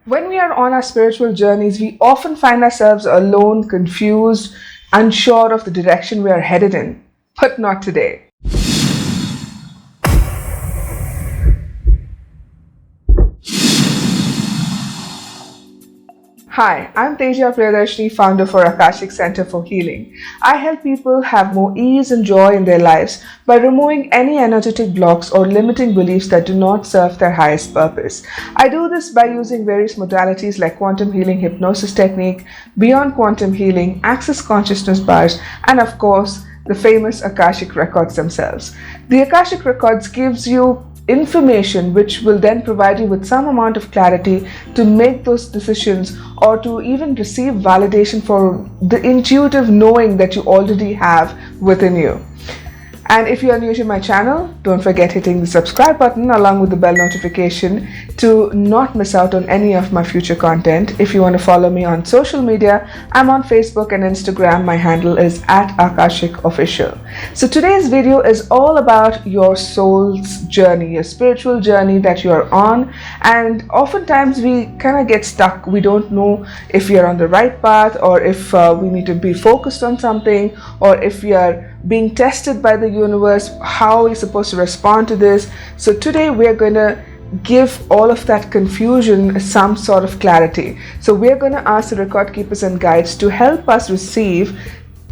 When we are on our spiritual journeys, we often find ourselves alone, confused, unsure of the direction we are headed in. But not today. Hi, I'm Teja, Priyadarshini, founder for Akashic Center for Healing. I help people have more ease and joy in their lives by removing any energetic blocks or limiting beliefs that do not serve their highest purpose. I do this by using various modalities like quantum healing, hypnosis technique, beyond quantum healing, access consciousness bars, and of course, the famous Akashic Records themselves. The Akashic Records gives you information which will then provide you with some amount of clarity to make those decisions or to even receive validation for the intuitive knowing that you already have within you. And if you are new to my channel, don't forget hitting the subscribe button along with the bell notification to not miss out on any of my future content. If you want to follow me on social media, I'm on Facebook and Instagram. My handle is @AkashicOfficial. So today's video is all about your soul's journey, your spiritual journey that you are on. And oftentimes we kind of get stuck. We don't know if we are on the right path or if we need to be focused on something or if we are being tested by the universe, how are we supposed to respond to this. So today we're going to give all of that confusion some sort of clarity. So we're going to ask the record keepers and guides to help us receive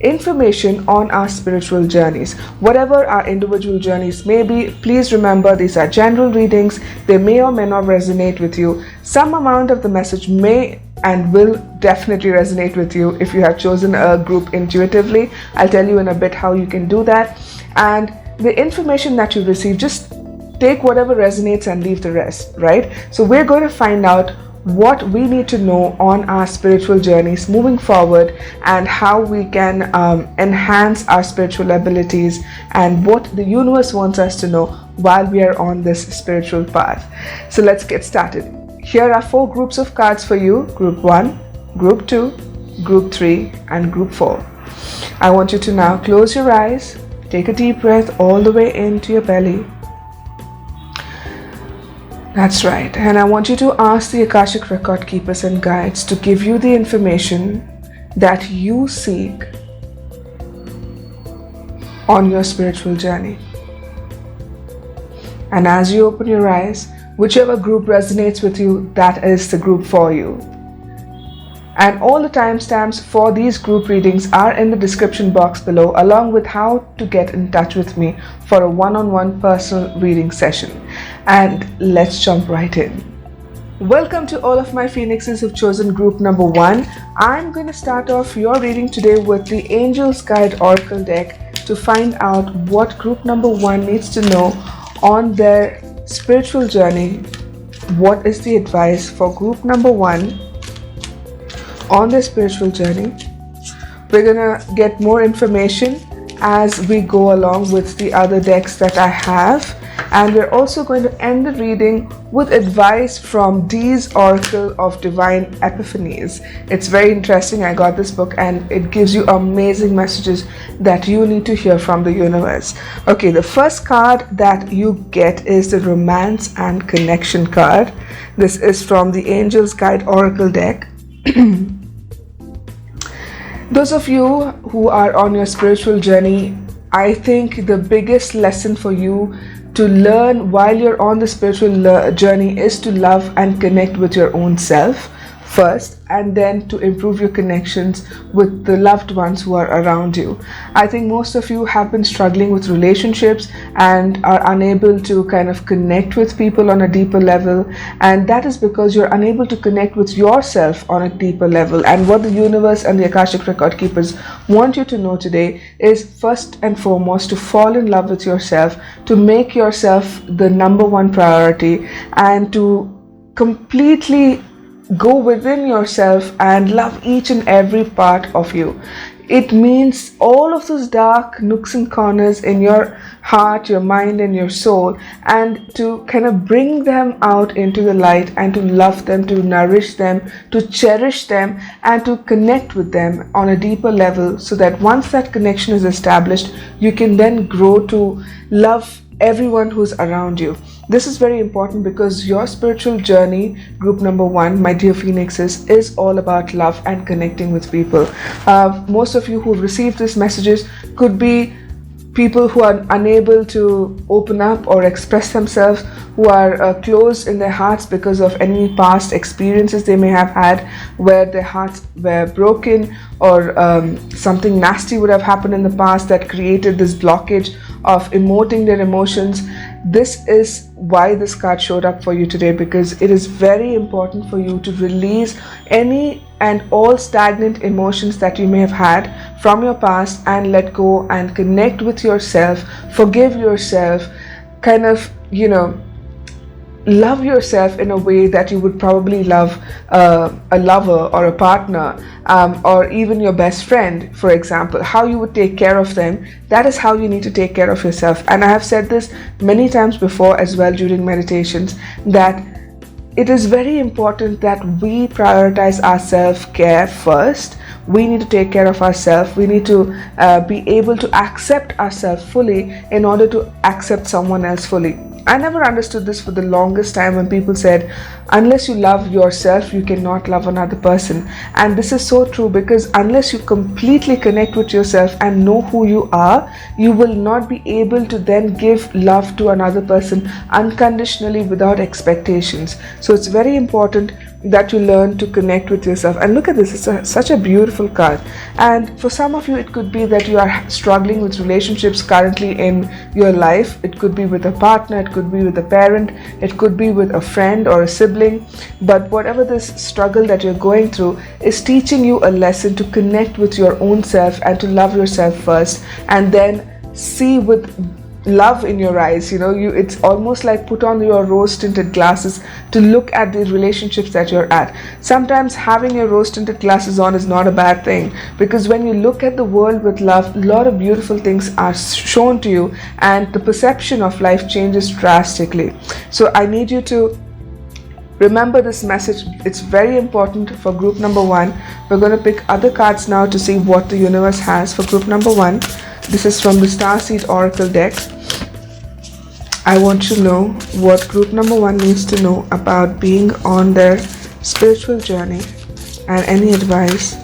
information on our spiritual journeys. Whatever our individual journeys may be, please remember these are general readings. They may or may not resonate with you. Some amount of the message may and will definitely resonate with you if you have chosen a group intuitively. I'll tell you in a bit how you can do that. And the information that you receive, just take whatever resonates and leave the rest, right? So we're going to find out what we need to know on our spiritual journeys moving forward and how we can enhance our spiritual abilities and what the universe wants us to know while we are on this spiritual path. So let's get started. Here are 4 groups of cards for you: Group 1, Group 2, Group 3, and Group 4. I want you to now close your eyes, take a deep breath all the way into your belly. That's right. And I want you to ask the Akashic Record Keepers and Guides to give you the information that you seek on your spiritual journey. And as you open your eyes, whichever group resonates with you, that is the group for you. And all the timestamps for these group readings are in the description box below, along with how to get in touch with me for a one-on-one personal reading session. And let's jump right in. Welcome to all of my Phoenixes who've chosen group number 1. I'm going to start off your reading today with the Angel's Guide Oracle deck to find out what group number 1 needs to know on their spiritual journey. What is the advice for group number 1 on their spiritual journey? We're gonna get more information as we go along with the other decks that I have, and we're also going to end the reading with advice from Dee's Oracle of Divine Epiphanies. It's very interesting. I got this book and it gives you amazing messages that you need to hear from the universe. Okay, the first card that you get is the Romance and Connection card. This is from the Angel's Guide Oracle deck. Those of you who are on your spiritual journey, I think the biggest lesson for you to learn while you're on the spiritual journey is to love and connect with your own self first, and then to improve your connections with the loved ones who are around you. I think most of you have been struggling with relationships and are unable to kind of connect with people on a deeper level, and that is because you're unable to connect with yourself on a deeper level. And what the universe and the Akashic Record Keepers want you to know today is first and foremost to fall in love with yourself, to make yourself the number 1 priority, and to completely go within yourself and love each and every part of you. It means all of those dark nooks and corners in your heart, your mind, and your soul, and to kind of bring them out into the light and to love them, to nourish them, to cherish them, and to connect with them on a deeper level, so that once that connection is established, you can then grow to love everyone who's around you. This is very important because your spiritual journey, group number 1, my dear phoenixes, is all about love and connecting with people. Most of you who received these messages could be people who are unable to open up or express themselves, who are closed in their hearts because of any past experiences they may have had where their hearts were broken, or something nasty would have happened in the past that created this blockage of emoting their emotions. This is why this card showed up for you today, because it is very important for you to release any and all stagnant emotions that you may have had from your past and let go and connect with yourself, forgive yourself, kind of, love yourself in a way that you would probably love a lover or a partner, or even your best friend, for example. How you would take care of them, that is how you need to take care of yourself. And I have said this many times before as well during meditations, that it is very important that we prioritize our self-care first. We need to take care of ourselves. We need to be able to accept ourselves fully in order to accept someone else fully. I never understood this for the longest time when people said, unless you love yourself, you cannot love another person. And this is so true, because unless you completely connect with yourself and know who you are, you will not be able to then give love to another person unconditionally without expectations. So it's very important that you learn to connect with yourself. And look at this, it's such a beautiful card. And for some of you, it could be that you are struggling with relationships currently in your life. It could be with a partner, it could be with a parent, it could be with a friend or a sibling. But whatever this struggle that you're going through is teaching you a lesson to connect with your own self and to love yourself first, and then see with love in your eyes. It's almost like put on your rose tinted glasses to look at the relationships that you're at. Sometimes having your rose tinted glasses on is not a bad thing, because when you look at the world with love, a lot of beautiful things are shown to you and the perception of life changes drastically. So I need you to remember this message. It's very important for group number 1. We're going to pick other cards now to see what the universe has for group number 1. This is from the Starseed Oracle deck. I want to know what group number 1 needs to know about being on their spiritual journey, and any advice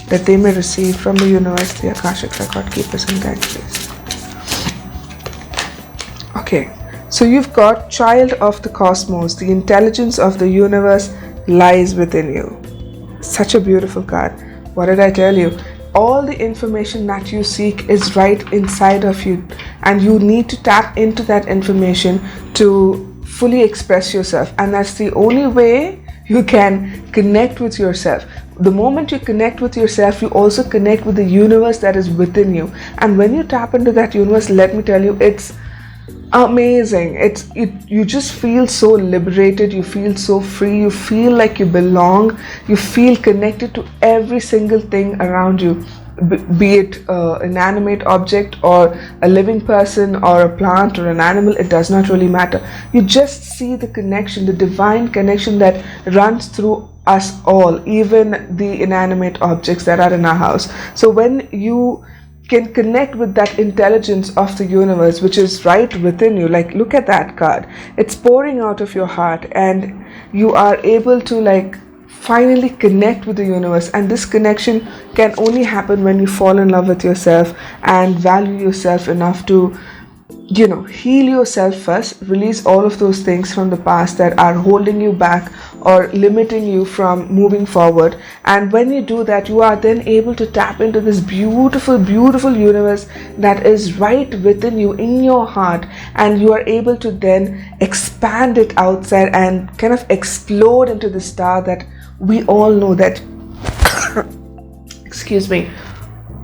that they may receive from the universe, the Akashic Record Keepers and Guides, please. Okay, so you've got Child of the Cosmos. The intelligence of the universe lies within you. Such a beautiful card. What did I tell you? All the information that you seek is right inside of you, and you need to tap into that information to fully express yourself. And that's the only way you can connect with yourself. The moment you connect with yourself, you also connect with the universe that is within you. And when you tap into that universe, let me tell you, it's amazing. You just feel so liberated, you feel so free, you feel like you belong, you feel connected to every single thing around you, be it an inanimate object or a living person or a plant or an animal. It does not really matter. You just see the connection, the divine connection that runs through us all, even the inanimate objects that are in our house. So when you can connect with that intelligence of the universe, which is right within you, like look at that card, it's pouring out of your heart, and you are able to finally connect with the universe. And this connection can only happen when you fall in love with yourself and value yourself enough to heal yourself first, release all of those things from the past that are holding you back or limiting you from moving forward. And when you do that, you are then able to tap into this beautiful, beautiful universe that is right within you, in your heart, and you are able to then expand it outside and kind of explode into the star that we all know that excuse me.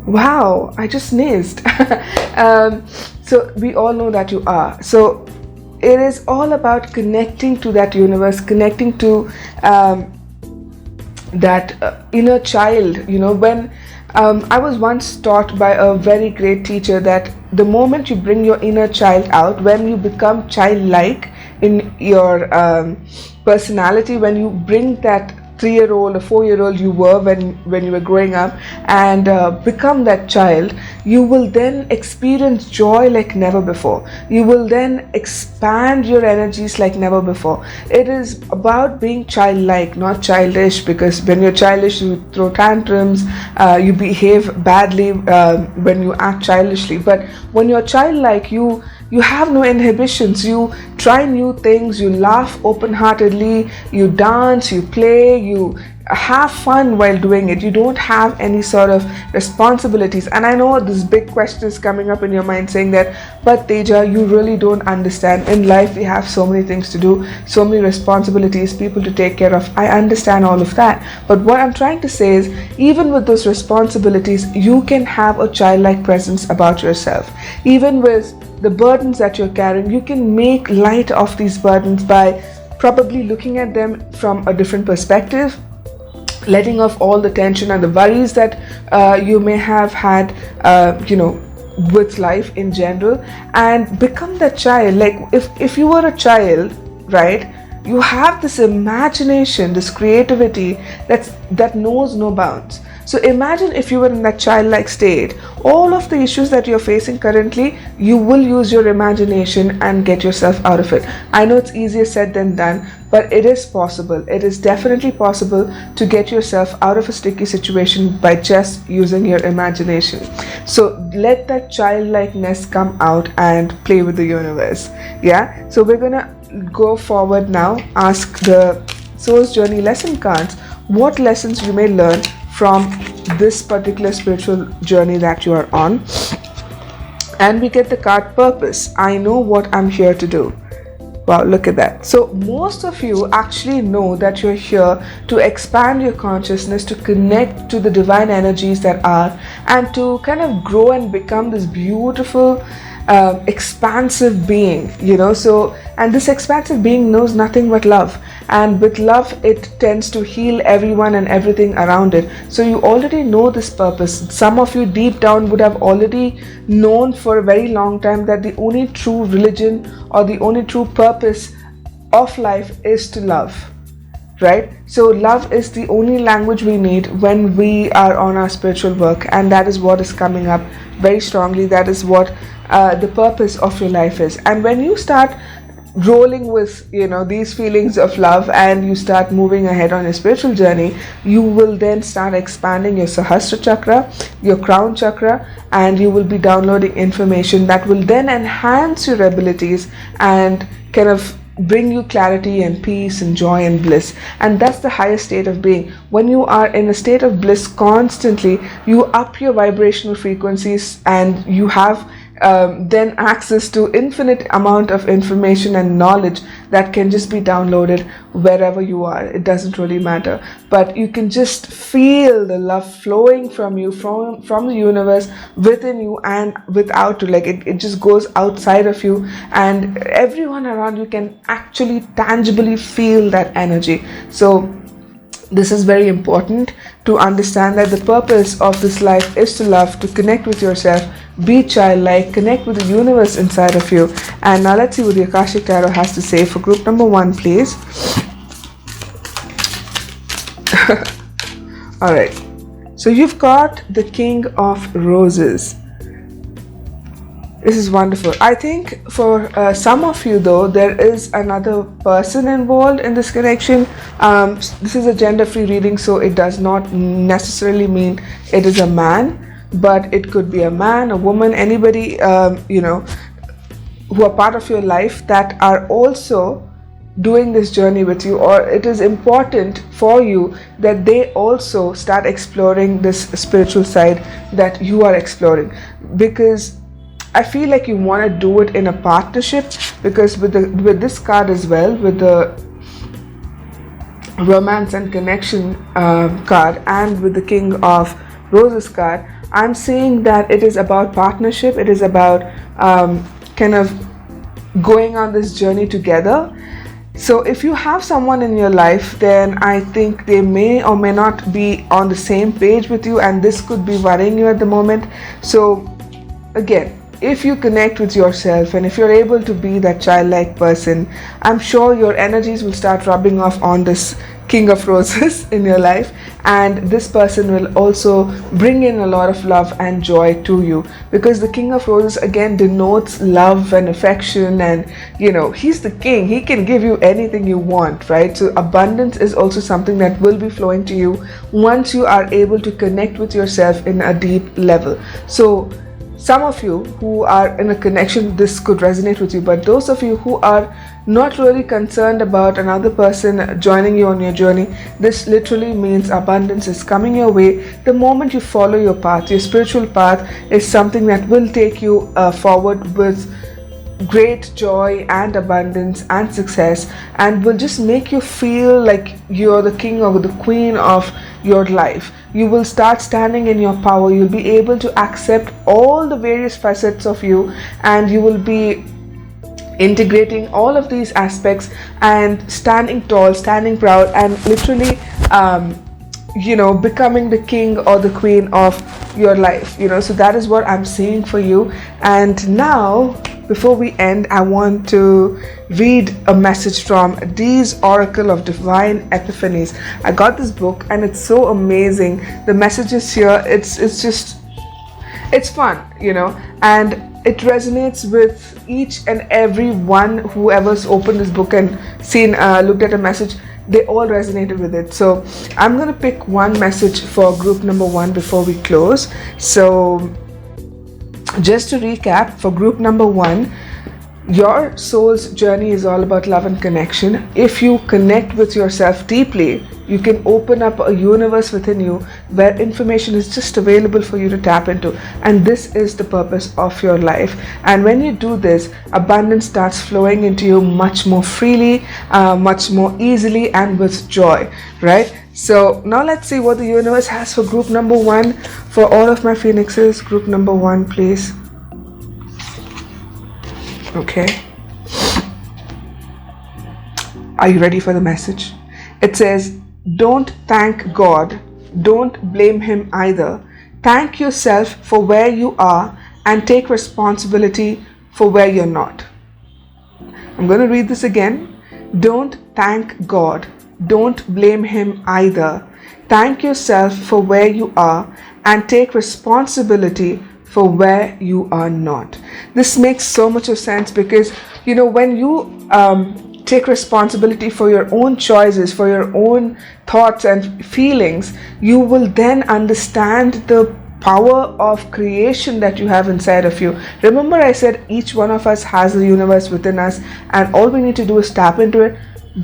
Wow, I just sneezed. So we all know that you are. So it is all about connecting to that universe, connecting to that inner child. When I was once taught by a very great teacher that the moment you bring your inner child out, when you become childlike in your personality, when you bring that 3-year-old or 4-year-old you were when you were growing up, and become that child, you will then experience joy like never before. You will then expand your energies like never before. It is about being childlike, not childish, because when you're childish you throw tantrums, you behave badly when you act childishly. But when you're childlike, you have no inhibitions. You try new things, you laugh open-heartedly, you dance, you play, you have fun while doing it. You don't have any sort of responsibilities. And I know this big question is coming up in your mind saying that, but Teja, you really don't understand. In life we have so many things to do, so many responsibilities, people to take care of. I understand all of that, but what I'm trying to say is, even with those responsibilities, you can have a childlike presence about yourself. Even with the burdens that you're carrying, you can make light of these burdens by probably looking at them from a different perspective, letting off all the tension and the worries that you may have had, with life in general, and become that child. Like if you were a child, right, you have this imagination, this creativity that knows no bounds. So imagine if you were in that childlike state, all of the issues that you're facing currently, you will use your imagination and get yourself out of it. I know it's easier said than done, but it is possible. It is definitely possible to get yourself out of a sticky situation by just using your imagination. So let that childlikeness come out and play with the universe. Yeah. So we're gonna go forward now. Ask the Soul's Journey lesson cards what lessons you may learn from this particular spiritual journey that you are on. And we get the card Purpose. I know what I'm here to do. Wow, look at that. So most of you actually know that you're here to expand your consciousness, to connect to the divine energies that are, and to kind of grow and become this beautiful expansive being, so, and this expansive being knows nothing but love, and with love it tends to heal everyone and everything around it. So you already know this purpose. Some of you deep down would have already known for a very long time that the only true religion or the only true purpose of life is to love, right? So love is the only language we need when we are on our spiritual work, and that is what is coming up very strongly. That is what the purpose of your life is. And when you start rolling with these feelings of love, and you start moving ahead on your spiritual journey, you will then start expanding your Sahasra chakra, your crown chakra, and you will be downloading information that will then enhance your abilities and kind of bring you clarity and peace and joy and bliss. And that's the highest state of being. When you are in a state of bliss constantly, you up your vibrational frequencies, and you have then access to infinite amount of information and knowledge that can just be downloaded wherever you are. It doesn't really matter, but you can just feel the love flowing from you, from the universe, within you and without you. Like it just goes outside of you, and everyone around you can actually tangibly feel that energy. So this is very important to understand, that the purpose of this life is to love, to connect with yourself, be childlike, connect with the universe inside of you. And now let's see what the Akashic Tarot has to say for group number 1, please. Alright, so you've got the King of Roses. This is wonderful. I think for some of you though, there is another person involved in this connection. This is a gender-free reading, so it does not necessarily mean it is a man, but it could be a man, a woman, anybody who are part of your life that are also doing this journey with you, or it is important for you that they also start exploring this spiritual side that you are exploring. Because I feel like you want to do it in a partnership, because with this card as well, with the romance and connection card, and with the King of Roses card, I'm saying that it is about partnership. It is about kind of going on this journey together. So if you have someone in your life, then I think they may or may not be on the same page with you, and this could be worrying you at the moment. So again, if you connect with yourself, and if you're able to be that childlike person, I'm sure your energies will start rubbing off on this King of Roses in your life, and this person will also bring in a lot of love and joy to you, because the King of Roses again denotes love and affection, and he's the king. He can give you anything you want, right? So abundance is also something that will be flowing to you once you are able to connect with yourself in a deep level. So some of you who are in a connection, this could resonate with you, but those of you who are not really concerned about another person joining you on your journey, this literally means abundance is coming your way. The moment you follow your path, your spiritual path is something that will take you forward with great joy and abundance and success, and will just make you feel like you're the king or the queen of your life. You will start standing in your power. You'll be able to accept all the various facets of you, and you will be integrating all of these aspects and standing tall, standing proud, and literally becoming the king or the queen of your life. So that is what I'm seeing for you. And now, before we end, I want to read a message from Dee's Oracle of Divine Epiphanies. I got this book and it's so amazing. The messages here, it's fun, and it resonates with each and every one. Whoever's opened this book and looked at a message, they all resonated with it. So I'm going to pick one message for group number 1 before we close. So just to recap, for group number 1, your soul's journey is all about love and connection. If you connect with yourself deeply, you can open up a universe within you where information is just available for you to tap into. And this is the purpose of your life. And when you do this, abundance starts flowing into you much more freely, much more easily, and with joy, right? So now let's see what the universe has for group number 1. For all of my phoenixes, group number 1, please. Okay. Are you ready for the message? It says, don't thank God. Don't blame him either. Thank yourself for where you are and take responsibility for where you're not. I'm going to read this again. Don't thank God. Don't blame him either. Thank yourself for where you are and take responsibility for where you are not. This makes so much of sense, because when you take responsibility for your own choices, for your own thoughts and feelings, you will then understand the power of creation that you have inside of you. Remember, I said each one of us has the universe within us, and all we need to do is tap into it.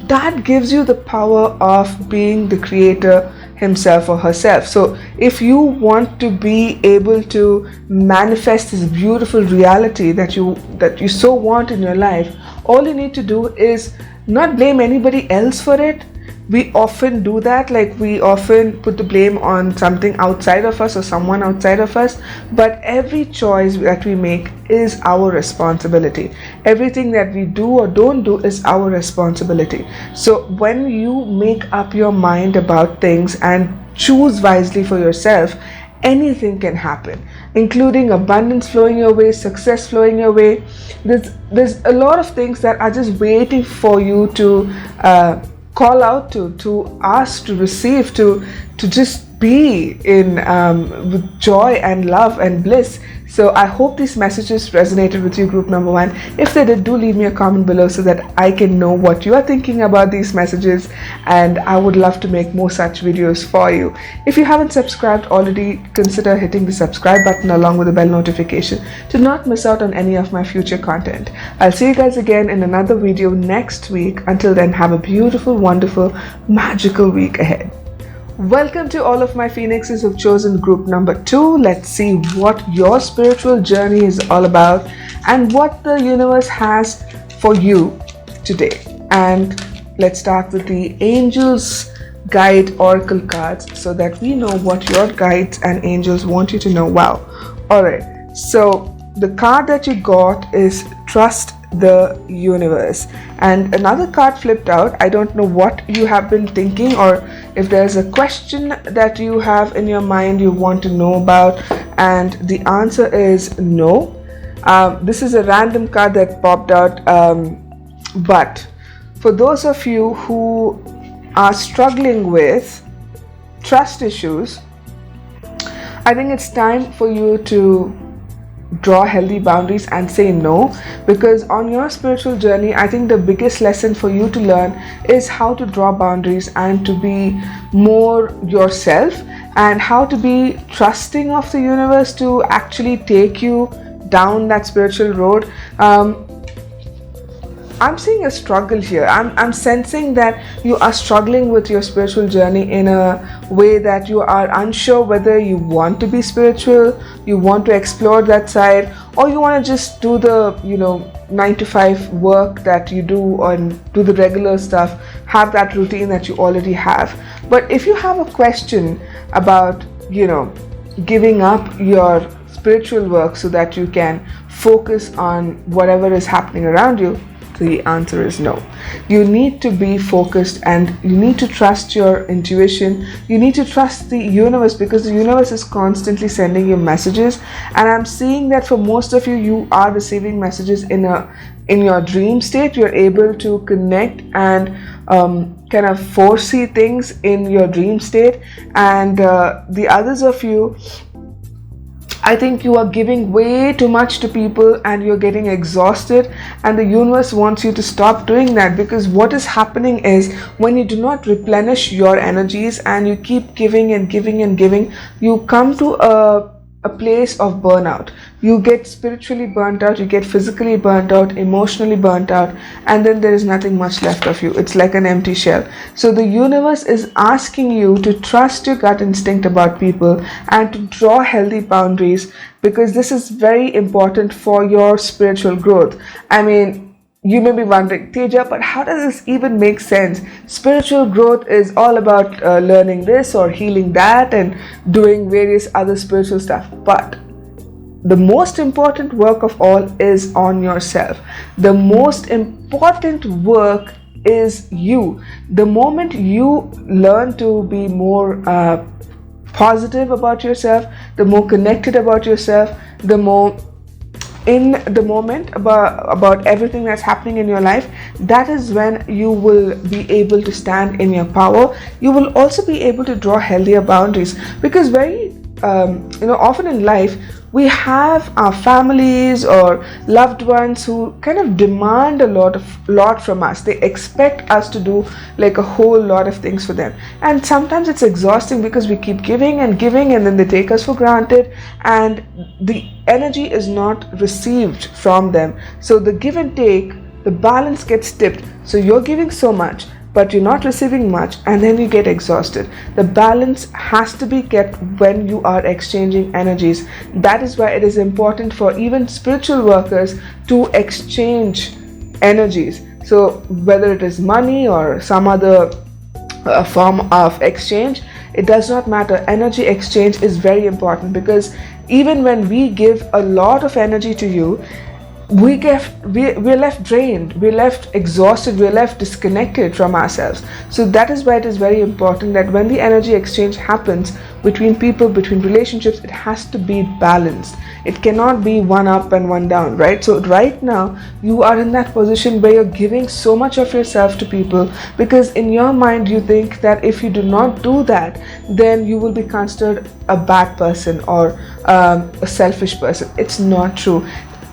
That gives you the power of being the creator himself or herself. So if you want to be able to manifest this beautiful reality that you so want in your life, all you need to do is not blame anybody else for it. We often do that, like we often put the blame on something outside of us or someone outside of us, but every choice that we make is our responsibility. Everything that we do or don't do is our responsibility. So when you make up your mind about things and choose wisely for yourself, anything can happen, including abundance flowing your way, success flowing your way. There's a lot of things that are just waiting for you to call out to ask, to receive, to just be in with joy and love and bliss. So I hope these messages resonated with you, group number 1. If they did, do leave me a comment below so that I can know what you are thinking about these messages, and I would love to make more such videos for you. If you haven't subscribed already, consider hitting the subscribe button along with the bell notification to not miss out on any of my future content. I'll see you guys again in another video next week. Until then, have a beautiful, wonderful, magical week ahead. Welcome to all of my phoenixes who've chosen group number 2. Let's see what your spiritual journey is all about and what the universe has for you today. And let's start with the Angels Guide Oracle cards so that we know what your guides and angels want you to know. Wow. Alright, so the card that you got is Trust the Universe, and another card flipped out. I don't know what you have been thinking, or if there's a question that you have in your mind you want to know about, and the answer is no. This is a random card that popped out, but for those of you who are struggling with trust issues, I think it's time for you to draw healthy boundaries and say no, because on your spiritual journey, I think the biggest lesson for you to learn is how to draw boundaries and to be more yourself, and how to be trusting of the universe to actually take you down that spiritual road. I'm seeing a struggle here. I'm sensing that you are struggling with your spiritual journey in a way that you are unsure whether you want to be spiritual, you want to explore that side, or you want to just do the 9 to 5 work that you do and do the regular stuff, have that routine that you already have. But if you have a question about giving up your spiritual work so that you can focus on whatever is happening around you, the answer is no. You need to be focused, and you need to trust your intuition. You need to trust the universe, because the universe is constantly sending you messages. And I'm seeing that for most of you, you are receiving messages in your dream state. You're able to connect and kind of foresee things in your dream state. And the others of you, I think you are giving way too much to people and you're getting exhausted, and the universe wants you to stop doing that, because what is happening is when you do not replenish your energies and you keep giving and giving and giving, you come to a place of burnout. You get spiritually burnt out, you get physically burnt out, emotionally burnt out, and then there is nothing much left of you. It's like an empty shell. So the universe is asking you to trust your gut instinct about people and to draw healthy boundaries, because this is very important for your spiritual growth. I mean, you may be wondering, Teja, but how does this even make sense? Spiritual growth is all about learning this or healing that and doing various other spiritual stuff. But the most important work of all is on yourself. The most important work is you. The moment you learn to be more positive about yourself, the more connected about yourself, the more in the moment about everything that's happening in your life, that is when you will be able to stand in your power. You will also be able to draw healthier boundaries, because very often in life we have our families or loved ones who kind of demand a lot from us. They expect us to do like a whole lot of things for them, and sometimes it's exhausting because we keep giving and giving, and then they take us for granted and the energy is not received from them. So the give and take, the balance gets tipped. So you're giving so much, but you're not receiving much, and then you get exhausted. The balance has to be kept when you are exchanging energies. That is why it is important for even spiritual workers to exchange energies. So whether it is money or some other form of exchange, it does not matter. Energy exchange is very important, because even when we give a lot of energy to you, we're left drained, we're left exhausted, we're left disconnected from ourselves. So that is why it is very important that when the energy exchange happens between people, between relationships, it has to be balanced. It cannot be one up and one down, right? So right now you are in that position where you're giving so much of yourself to people, because in your mind you think that if you do not do that, then you will be considered a bad person or a selfish person. It's not true.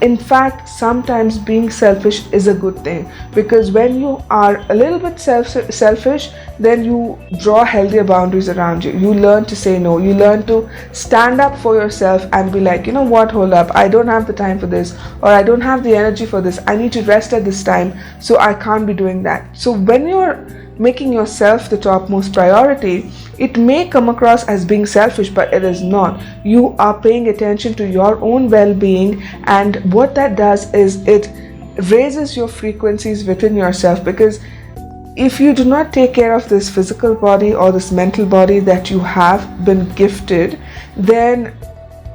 In fact, sometimes being selfish is a good thing, because when you are a little bit selfish, then you draw healthier boundaries around you. You learn to say no. You learn to stand up for yourself and be like, you know what, hold up, I don't have the time for this, or I don't have the energy for this. I need to rest at this time, so I can't be doing that. So when you're making yourself the topmost priority, it may come across as being selfish, but it is not. You are paying attention to your own well-being, and what that does is it raises your frequencies within yourself, because if you do not take care of this physical body or this mental body that you have been gifted, then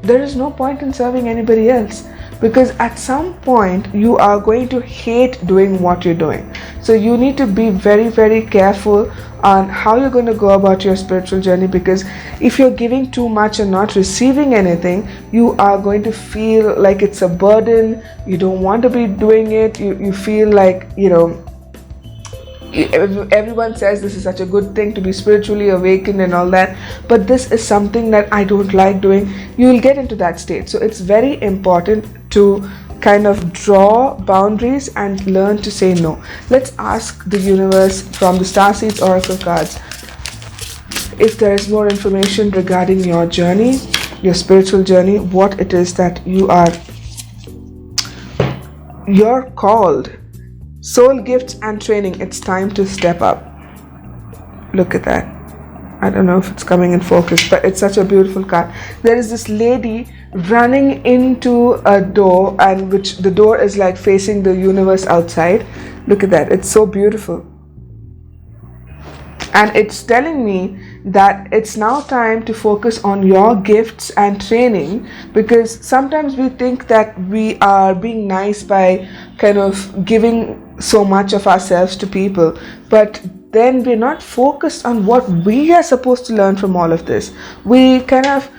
there is no point in serving anybody else, because at some point you are going to hate doing what you're doing. So you need to be very, very careful on how you're going to go about your spiritual journey, because if you're giving too much and not receiving anything, you are going to feel like it's a burden. You don't want to be doing it. You feel like everyone says this is such a good thing to be spiritually awakened and all that, but this is something that I don't like doing, you will get into that state. So it's very important to kind of draw boundaries and learn to say no. Let's ask the universe from the Starseeds Oracle cards if there is more information regarding your journey, your spiritual journey, what it is that you're called. Soul gifts and training, it's time to step up. Look at that. I don't know if it's coming in focus, but it's such a beautiful card. There is this lady running into a door, and which the door is like facing the universe outside. Look at that. It's so beautiful. And it's telling me that it's now time to focus on your gifts and training, because sometimes we think that we are being nice by kind of giving so much of ourselves to people, but then we're not focused on what we are supposed to learn from all of this. We kind of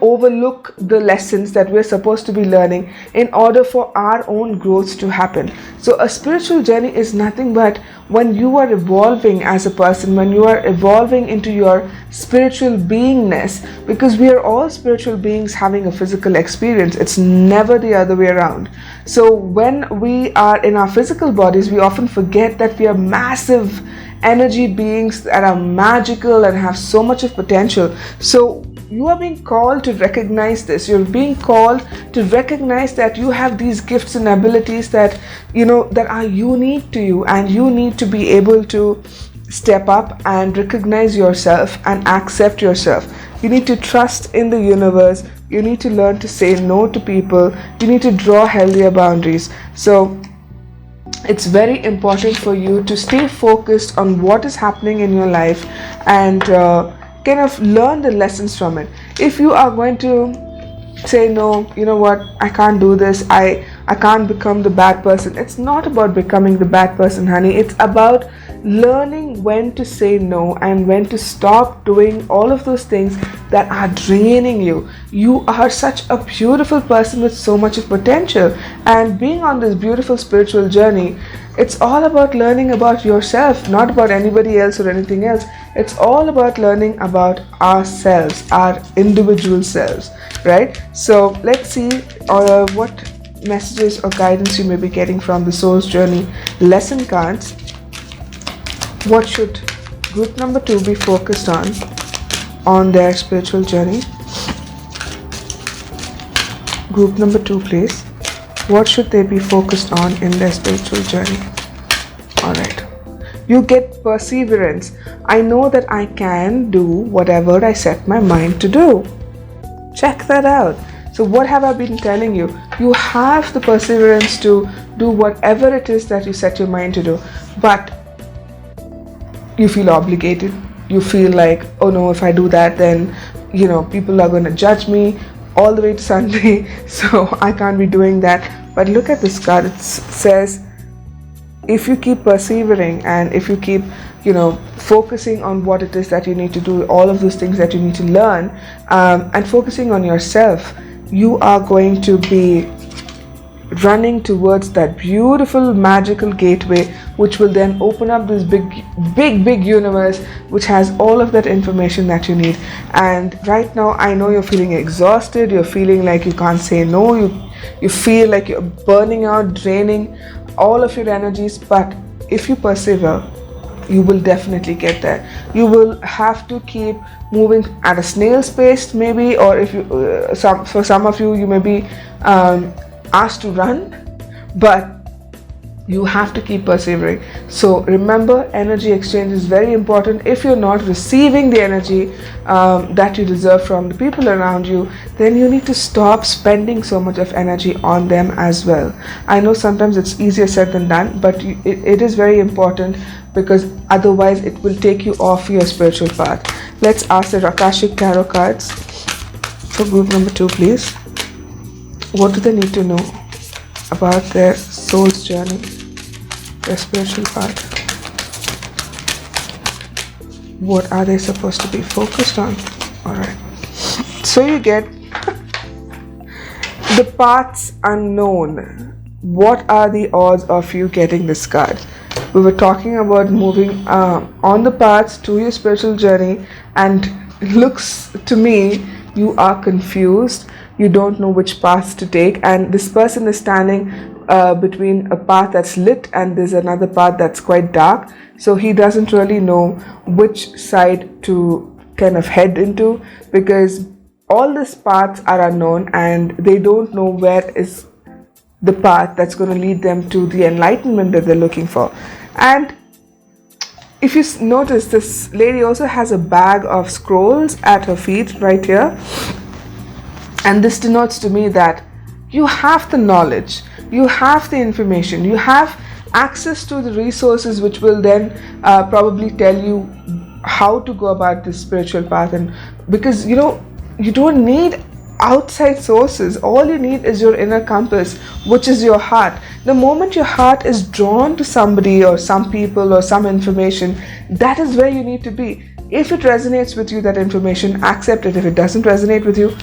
overlook the lessons that we're supposed to be learning in order for our own growth to happen. So a spiritual journey is nothing but when you are evolving as a person, when you are evolving into your spiritual beingness, because we are all spiritual beings having a physical experience. It's never the other way around. So when we are in our physical bodies, we often forget that we are massive energy beings that are magical and have so much of potential. So you are being called to recognize this. You're being called to recognize that you have these gifts and abilities that that are unique to you, and you need to be able to step up and recognize yourself and accept yourself. You need to trust in the universe. You need to learn to say no to people. You need to draw healthier boundaries. So it's very important for you to stay focused on what is happening in your life and kind of learn the lessons from it. If you are going to say no, you know what, I can't do this, I can't become the bad person. It's not about becoming the bad person, honey. It's about learning when to say no and when to stop doing all of those things that are draining you. You are such a beautiful person with so much of potential, and being on this beautiful spiritual journey, it's all about learning about yourself, not about anybody else or anything else. It's all about learning about ourselves, our individual selves, right? So let's see what messages or guidance you may be getting from the Soul's Journey lesson cards. What should group number 2 be focused on their spiritual journey? Group number 2, please. What should they be focused on in their spiritual journey? Alright. You get perseverance. I know that I can do whatever I set my mind to do. Check that out. So what have I been telling you? You have the perseverance to do whatever it is that you set your mind to do. But you feel obligated. You feel like, oh no, if I do that, then people are going to judge me all the way to Sunday, so I can't be doing that. But look at this card. It says, if you keep persevering and if you keep focusing on what it is that you need to do, all of those things that you need to learn, and focusing on yourself, you are going to be running towards that beautiful magical gateway, which will then open up this big universe which has all of that information that you need. And right now I know you're feeling exhausted, you're feeling like you can't say no, you feel like you're burning out, draining all of your energies, but if you persevere, you will definitely get there. You will have to keep moving at a snail's pace maybe, or if you for some of you may be asked to run, but you have to keep persevering. So remember, energy exchange is very important. If you're not receiving the energy that you deserve from the people around you, then you need to stop spending so much of energy on them as well. I know sometimes it's easier said than done, but it is very important, because otherwise it will take you off your spiritual path. Let's ask the Akashic Tarot cards for group number 2, please. What do they need to know about their soul's journey, their spiritual path? What are they supposed to be focused on? Alright. So you get the paths unknown. what are the odds of you getting this card? We were talking about moving on the path to your spiritual journey, and it looks to me you are confused. You don't know which path to take, and this person is standing between a path that's lit and there's another path that's quite dark. So he doesn't really know which side to kind of head into, because all these paths are unknown and they don't know where is the path that's going to lead them to the enlightenment that they're looking for. And if you notice, this lady also has a bag of scrolls at her feet right here, and this denotes to me that you have the knowledge, you have the information, you have access to the resources which will then probably tell you how to go about this spiritual path. And because you don't need outside sources, all you need is your inner compass, which is your heart. The moment your heart is drawn to somebody or some people or some information, that is where you need to be. If it resonates with you, that information, accept it. If it doesn't resonate with you,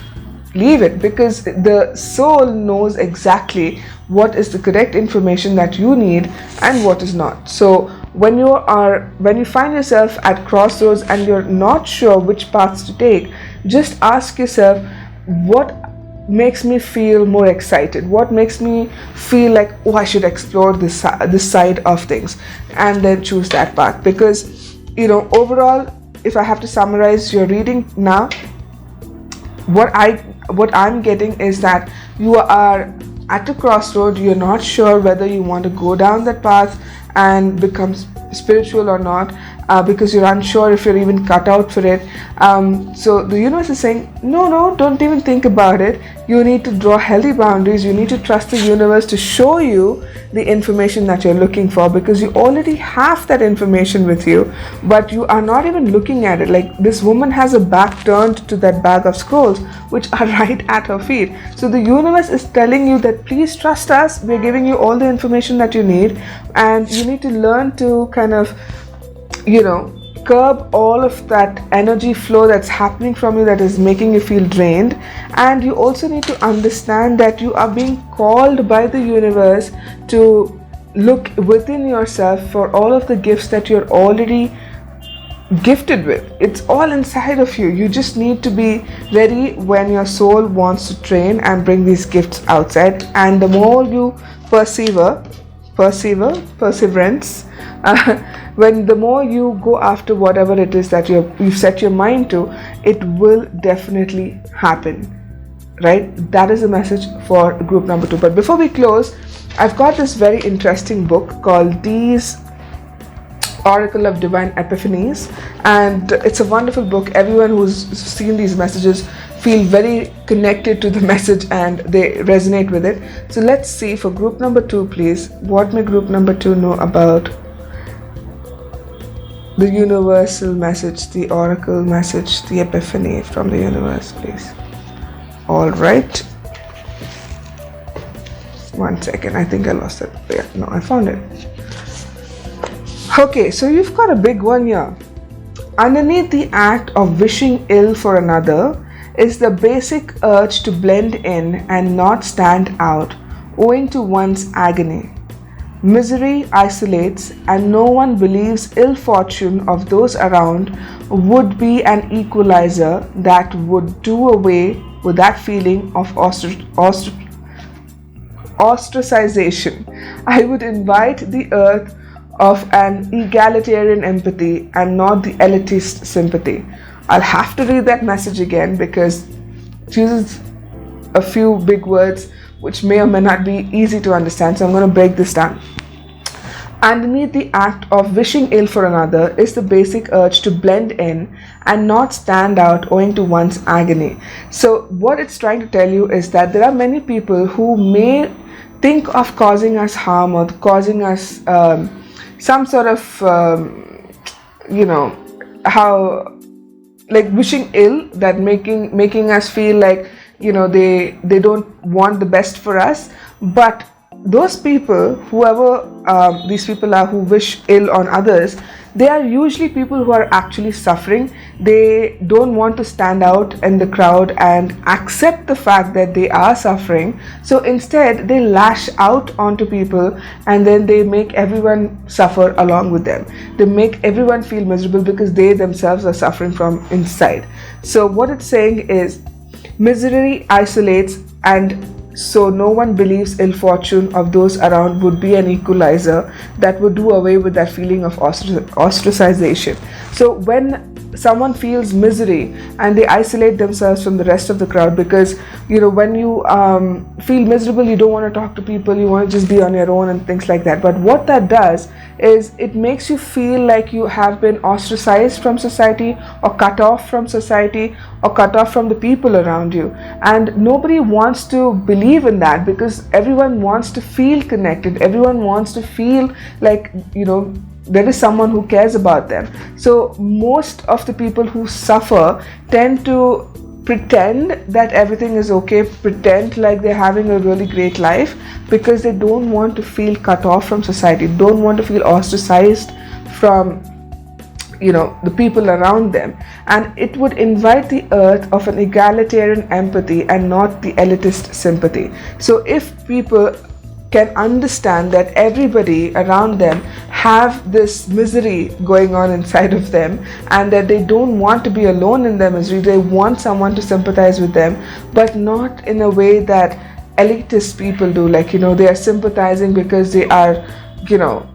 leave it, because the soul knows exactly what is the correct information that you need and what is not. So when you find yourself at crossroads and you're not sure which paths to take, just ask yourself, what makes me feel more excited, what makes me feel like, oh, I should explore this side of things, and then choose that path. Because overall, if I have to summarize your reading now, what I'm getting is that you are at a crossroad. You're not sure whether you want to go down that path and become spiritual or not, because you're unsure if you're even cut out for it. So the universe is saying, no, don't even think about it. You need to draw healthy boundaries. You need to trust the universe to show you the information that you're looking for, because you already have that information with you, but you are not even looking at it. Like, this woman has a back turned to that bag of scrolls which are right at her feet. So the universe is telling you that please trust us. We're giving you all the information that you need, and you need to learn to kind of curb all of that energy flow that's happening from you that is making you feel drained. And you also need to understand that you are being called by the universe to look within yourself for all of the gifts that you're already gifted with. It's all inside of you. You just need to be ready when your soul wants to train and bring these gifts outside. And the more you perseverance, when the more you go after whatever it is that you've set your mind to, it will definitely happen, right? That is the message for group number 2. But before we close, I've got this very interesting book called These Oracle of Divine Epiphanies, and it's a wonderful book. Everyone who's seen these messages feel very connected to the message and they resonate with it. So let's see, for group number 2, please, what may group number 2 know about the universal message, the oracle message, the epiphany from the universe, please. All right. One second, I think I lost it. Yeah, no, I found it. Okay, so you've got a big one here. Underneath the act of wishing ill for another is the basic urge to blend in and not stand out, owing to one's agony. Misery isolates, and no one believes ill fortune of those around would be an equalizer that would do away with that feeling of ostracization. I would invite the earth of an egalitarian empathy and not the elitist sympathy. I'll have to read that message again because it uses a few big words which may or may not be easy to understand, so I'm going to break this down. Underneath the act of wishing ill for another is the basic urge to blend in and not stand out owing to one's agony. So what it's trying to tell you is that there are many people who may think of causing us harm or causing us some sort of, how, like wishing ill, that making us feel like, they don't want the best for us. But those people, whoever these people are who wish ill on others, they are usually people who are actually suffering. They don't want to stand out in the crowd and accept the fact that they are suffering. So instead, they lash out onto people, and then they make everyone suffer along with them. They make everyone feel miserable because they themselves are suffering from inside. So what it's saying is, misery isolates, and so no one believes ill fortune of those around would be an equalizer that would do away with that feeling of ostracization. So when someone feels misery and they isolate themselves from the rest of the crowd, because when you feel miserable, you don't want to talk to people, you want to just be on your own and things like that. But what that does is it makes you feel like you have been ostracized from society, or cut off from society, or cut off from the people around you. And nobody wants to believe in that, because everyone wants to feel connected, everyone wants to feel like there is someone who cares about them. So most of the people who suffer tend to pretend that everything is okay, pretend like they're having a really great life, because they don't want to feel cut off from society, don't want to feel ostracized from the people around them. And it would invite the earth of an egalitarian empathy and not the elitist sympathy. So if people can understand that everybody around them have this misery going on inside of them, and that they don't want to be alone in their misery, they want someone to sympathize with them, but not in a way that elitist people do, like they are sympathizing because they are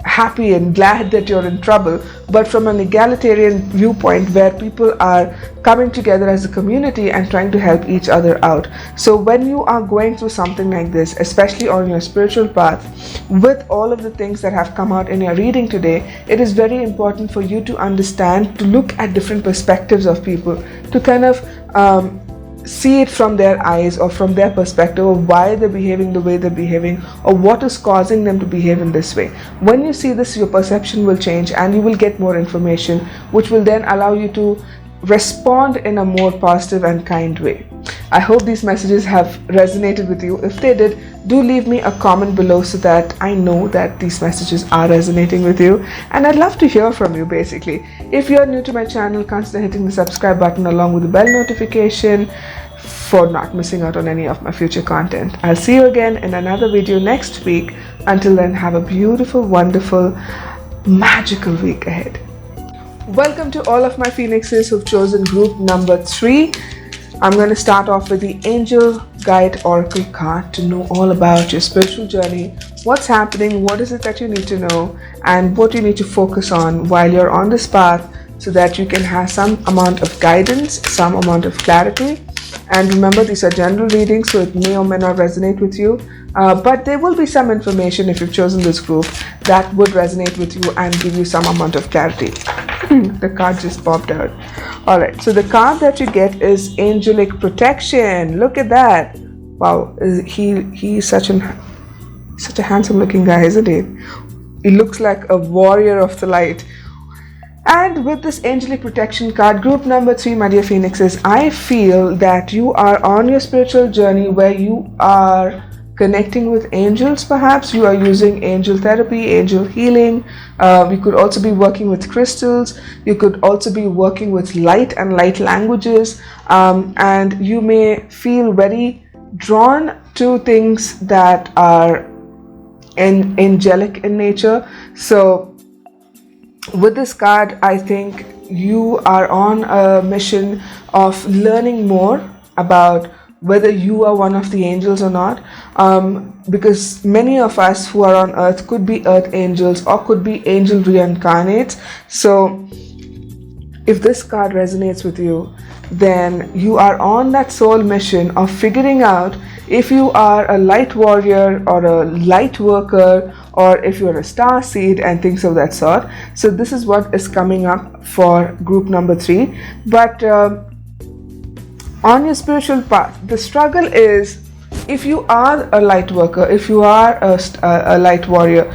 happy and glad that you're in trouble, but from an egalitarian viewpoint where people are coming together as a community and trying to help each other out. So when you are going through something like this, especially on your spiritual path, with all of the things that have come out in your reading today, it is very important for you to understand, to look at different perspectives of people, to kind of see it from their eyes, or from their perspective of why they're behaving the way they're behaving, or what is causing them to behave in this way. When you see this, your perception will change, and you will get more information, which will then allow you to respond in a more positive and kind way. I hope these messages have resonated with you. If they did, do leave me a comment below so that I know that these messages are resonating with you. And I'd love to hear from you, basically. If you're new to my channel, consider hitting the subscribe button along with the bell notification for not missing out on any of my future content. I'll see you again in another video next week. Until then, have a beautiful, wonderful, magical week ahead. Welcome to all of my phoenixes who've chosen group number 3. I'm going to start off with the Angel Guide Oracle card to know all about your spiritual journey, what's happening, what is it that you need to know, and what you need to focus on while you're on this path, so that you can have some amount of guidance, some amount of clarity. And remember, these are general readings, so it may or may not resonate with you, but there will be some information, if you've chosen this group, that would resonate with you and give you some amount of clarity. The card just popped out. Alright, so the card that you get is Angelic Protection. Look at that. Wow, he's such a handsome looking guy, isn't he? He looks like a warrior of the light. And with this Angelic Protection card, group number 3, my dear phoenixes, I feel that you are on your spiritual journey where you are connecting with angels. Perhaps you are using angel therapy, angel healing. You could also be working with crystals. You could also be working with light and light languages. And you may feel very drawn to things that are angelic in nature. So with this card, I think you are on a mission of learning more about whether you are one of the angels or not, because many of us who are on earth could be earth angels or could be angel reincarnates. So if this card resonates with you, then you are on that soul mission of figuring out if you are a light warrior or a light worker, or if you're a star seed and things of that sort. So this is what is coming up for group number 3. But on your spiritual path, the struggle is, if you are a light worker, if you are a light warrior,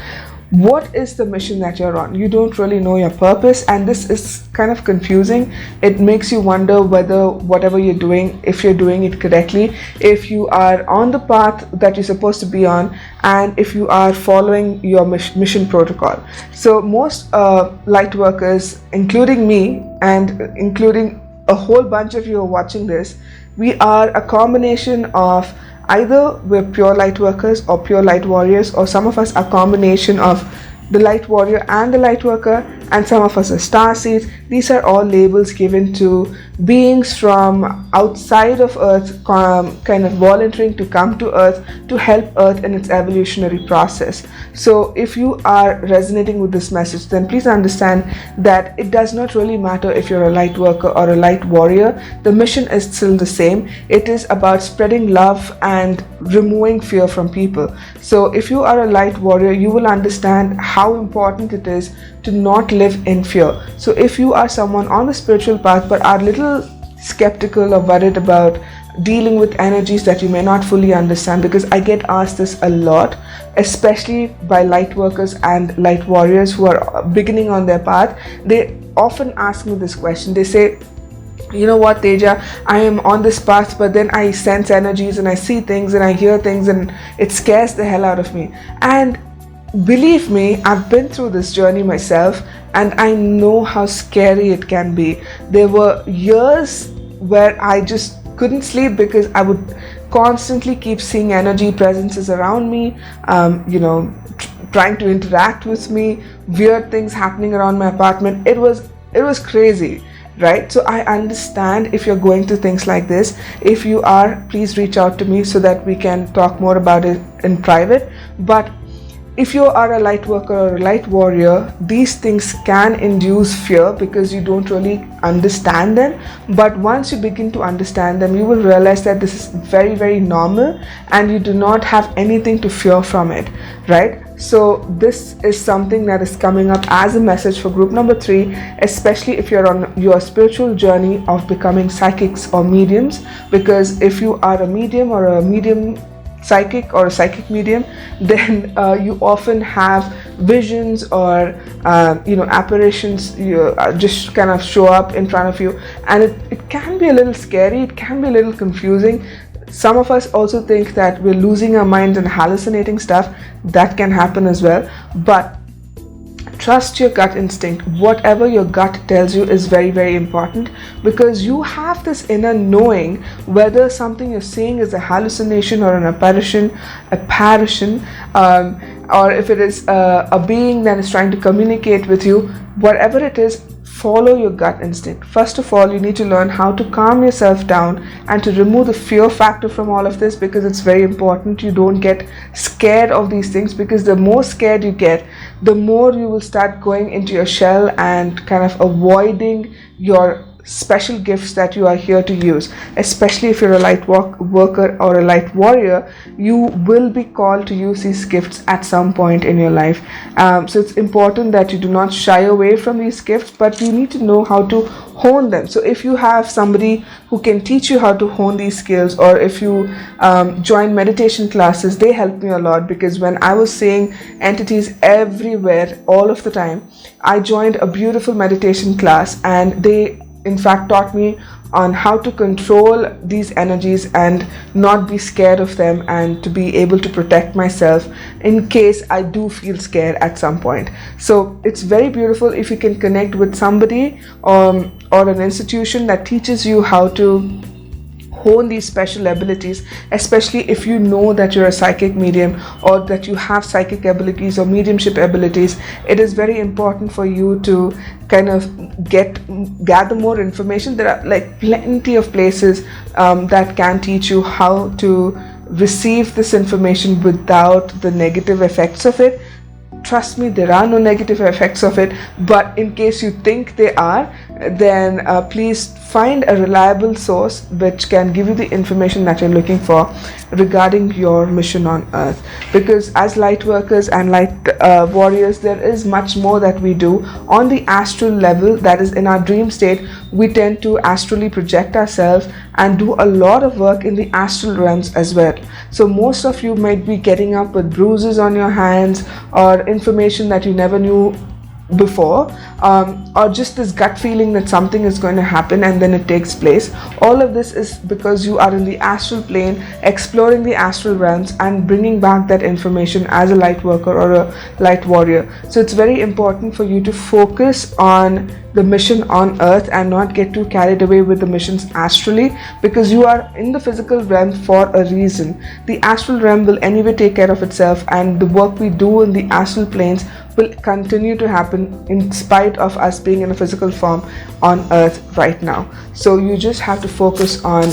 what is the mission that you're on? You don't really know your purpose, and this is kind of confusing. It makes you wonder whether whatever you're doing, if you're doing it correctly, if you are on the path that you're supposed to be on, and if you are following your mission protocol. So most light workers, including me and including a whole bunch of you who are watching this, we are a combination of either we're pure light workers or pure light warriors, or some of us are a combination of the light warrior and the light worker, and some of us are star seeds. These are all labels given to beings from outside of Earth, kind of volunteering to come to Earth to help Earth in its evolutionary process. So if you are resonating with this message, then please understand that it does not really matter if you're a light worker or a light warrior. The mission is still the same. It is about spreading love and removing fear from people. So if you are a light warrior, you will understand how important it is to not live in fear. So if you are someone on the spiritual path but are a little skeptical or worried about dealing with energies that you may not fully understand, because I get asked this a lot, especially by light workers and light warriors who are beginning on their path. They often ask me this question. They say, you know what, Teja, I am on this path, but then I sense energies and I see things and I hear things and it scares the hell out of me. And believe me, I've been through this journey myself, and I know how scary it can be. There were years where I just couldn't sleep because I would constantly keep seeing energy presences around me, trying to interact with me, weird things happening around my apartment. It was crazy, right? So I understand if you're going through things like this. If you are, please reach out to me so that we can talk more about it in private. But if you are a light worker or a light warrior, these things can induce fear because you don't really understand them. But once you begin to understand them, you will realize that this is very, very normal and you do not have anything to fear from it, right? So this is something that is coming up as a message for group number 3, especially if you're on your spiritual journey of becoming psychics or mediums. Because if you are a medium or a medium psychic or a psychic medium, then you often have visions or apparitions just kind of show up in front of you, and it can be a little scary, it can be a little confusing. Some of us also think that we're losing our minds and hallucinating stuff. That can happen as well. But trust your gut instinct. Whatever your gut tells you is very, very important, because you have this inner knowing whether something you're seeing is a hallucination or an apparition, or if it is a being that is trying to communicate with you. Whatever it is, follow your gut instinct. First of all, you need to learn how to calm yourself down and to remove the fear factor from all of this, because it's very important you don't get scared of these things, because the more scared you get, the more you will start going into your shell and kind of avoiding your special gifts that you are here to use. Especially if you're a light worker or a light warrior, you will be called to use these gifts at some point in your life. So it's important that you do not shy away from these gifts, but you need to know how to hone them. So if you have somebody who can teach you how to hone these skills, or if you join meditation classes, they help me a lot, because when I was seeing entities everywhere all of the time, I joined a beautiful meditation class, and they in fact taught me on how to control these energies and not be scared of them, and to be able to protect myself in case I do feel scared at some point. So it's very beautiful if you can connect with somebody or an institution that teaches you how to hone these special abilities, especially if you know that you're a psychic medium or that you have psychic abilities or mediumship abilities. It is very important for you to kind of gather more information. There are like plenty of places that can teach you how to receive this information without the negative effects of it. Trust me, there are no negative effects of it, but in case you think they are, then please find a reliable source which can give you the information that you're looking for regarding your mission on Earth. Because as light workers and light warriors, there is much more that we do on the astral level. That is, in our dream state, we tend to astrally project ourselves and do a lot of work in the astral realms as well. So most of you might be getting up with bruises on your hands or information that you never knew before, or just this gut feeling that something is going to happen and then it takes place. All of this is because you are in the astral plane, exploring the astral realms and bringing back that information as a light worker or a light warrior. So it's very important for you to focus on the mission on earth and not get too carried away with the missions astrally, because you are in the physical realm for a reason. The astral realm will anyway take care of itself, and the work we do in the astral planes will continue to happen in spite of us being in a physical form on earth right now. So you just have to focus on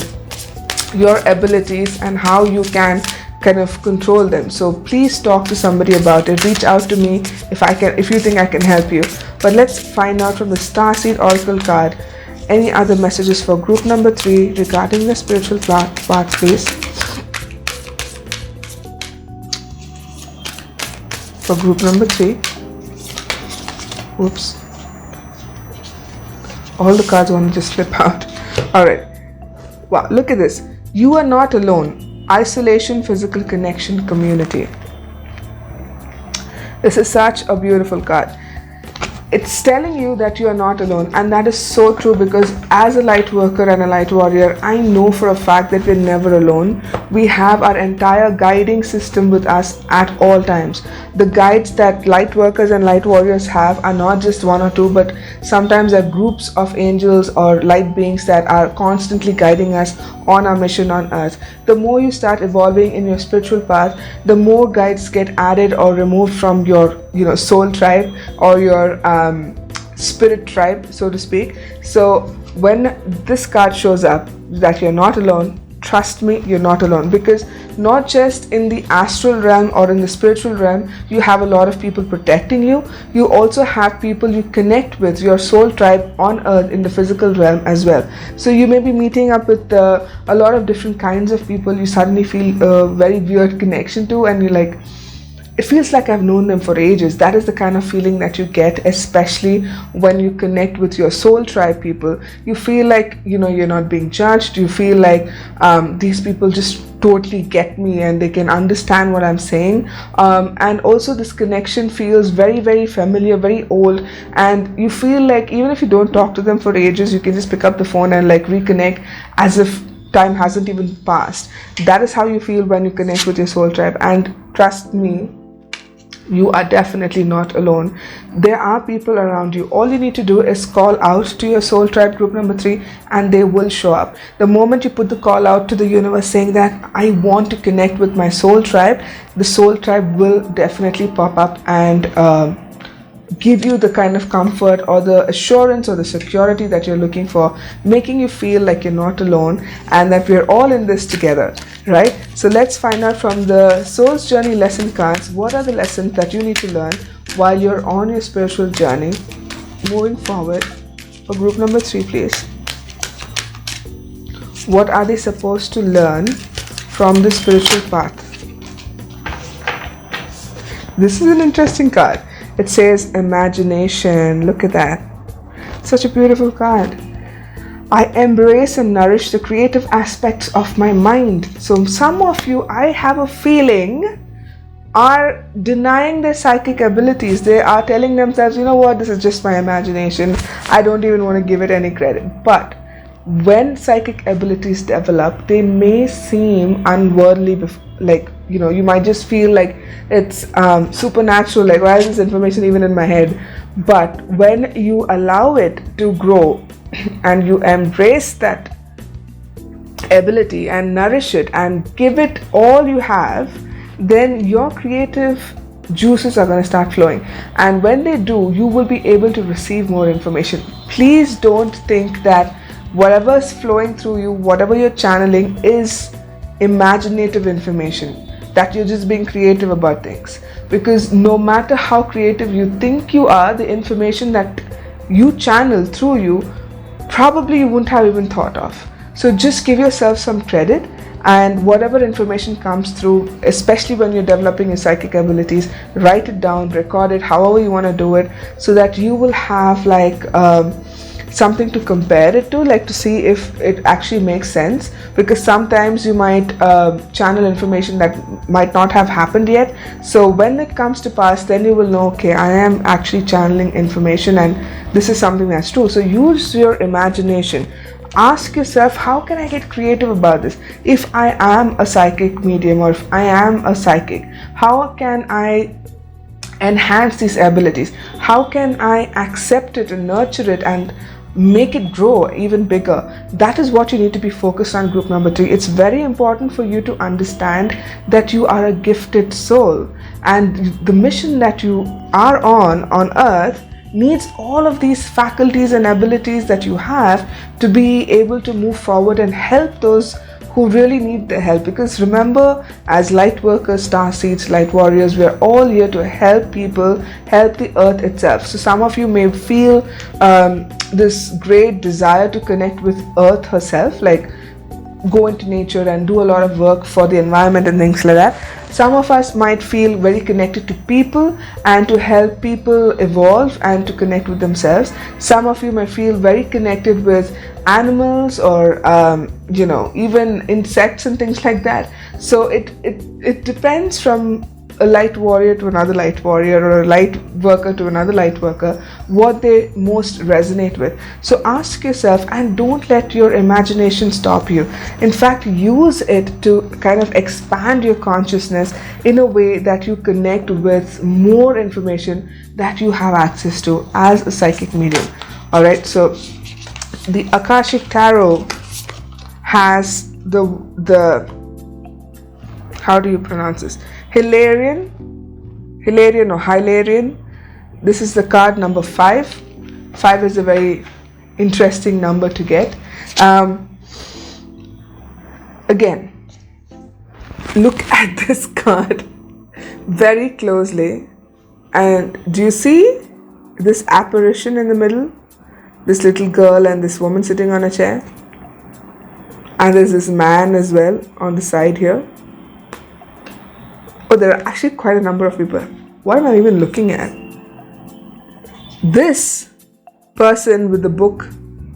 your abilities and how you can kind of control them. So please talk to somebody about it. Reach out to me if you think I can help you. But let's find out from the Starseed Oracle card any other messages for group number 3 regarding the spiritual path, please. For group number 3. Whoops. All the cards want to just slip out. Alright. Wow, look at this. You are not alone. Isolation, physical connection, community. This is such a beautiful card. It's telling you that you are not alone, and that is so true, because as a light worker and a light warrior, I know for a fact that we're never alone. We have our entire guiding system with us at all times. The guides that light workers and light warriors have are not just one or two, but sometimes are groups of angels or light beings that are constantly guiding us on our mission on earth. The more you start evolving in your spiritual path, the more guides get added or removed from your soul tribe or your spirit tribe, so to speak. So when this card shows up that you're not alone, trust me, you're not alone, because not just in the astral realm or in the spiritual realm you have a lot of people protecting you. You also have people you connect with, your soul tribe on earth in the physical realm as well. So you may be meeting up with a lot of different kinds of people you suddenly feel a very weird connection to, and you're like, it feels like I've known them for ages. That is the kind of feeling that you get, especially when you connect with your soul tribe people. You feel like, you're not being judged. You feel like these people just totally get me and they can understand what I'm saying. And also this connection feels very, very familiar, very old. And you feel like even if you don't talk to them for ages, you can just pick up the phone and reconnect as if time hasn't even passed. That is how you feel when you connect with your soul tribe. And trust me, you are definitely not alone. There are people around you. All you need to do is call out to your soul tribe group number 3 and they will show up. The moment you put the call out to the universe saying that I want to connect with my soul tribe, the soul tribe will definitely pop up and give you the kind of comfort or the assurance or the security that you're looking for, making you feel like you're not alone and that we're all in this together, right? So let's find out from the Soul's Journey lesson cards, what are the lessons that you need to learn while you're on your spiritual journey moving forward. For group number 3, please. What are they supposed to learn from the spiritual path? This is an interesting card. It says imagination. Look at that. Such a beautiful card. I embrace and nourish the creative aspects of my mind. So some of you, I have a feeling, are denying their psychic abilities. They are telling themselves, you know what, this is just my imagination. I don't even want to give it any credit. But when psychic abilities develop, they may seem unworldly, you might just feel like it's supernatural, like why is this information even in my head? But when you allow it to grow and you embrace that ability and nourish it and give it all you have, then your creative juices are going to start flowing. And when they do, you will be able to receive more information. Please don't think that whatever is flowing through you, whatever you're channeling, is imaginative information, that you're just being creative about things. Because no matter how creative you think you are, the information that you channel through you, probably you wouldn't have even thought of. So just give yourself some credit, and whatever information comes through, especially when you're developing your psychic abilities, write it down, record it, however you want to do it, so that you will have something to compare it to, like to see if it actually makes sense, because sometimes you might channel information that might not have happened yet. So when it comes to pass, then you will know, okay, I am actually channeling information and this is something that's true. So use your imagination. Ask yourself, how can I get creative about this? If I am a psychic medium, or if I am a psychic, how can I enhance these abilities? How can I accept it and nurture it and make it grow even bigger? That is what you need to be focused on, group number 3. It's very important for you to understand that you are a gifted soul, and the mission that you are on earth needs all of these faculties and abilities that you have to be able to move forward and help those who really need the help. Because remember, as light workers, star seeds, light warriors, we are all here to help people, help the earth itself. So some of you may feel this great desire to connect with earth herself, like go into nature and do a lot of work for the environment and things like that. Some of us might feel very connected to people and to help people evolve and to connect with themselves. Some of you may feel very connected with animals or even insects and things like that. So it depends from a light warrior to another light warrior, or a light worker to another light worker, what they most resonate with. So ask yourself, and don't let your imagination stop you. In fact, use it to kind of expand your consciousness in a way that you connect with more information that you have access to as a psychic medium. All right, so the Akashic Tarot has the how do you pronounce this? Hilarion or Hilarion. This is the card number 5. 5 is a very interesting number to get. Again, look at this card very closely, and do you see this apparition in the middle? This little girl and this woman sitting on a chair, and there's this man as well on the side here. Oh, there are actually quite a number of people. What am I even looking at? This person with the book,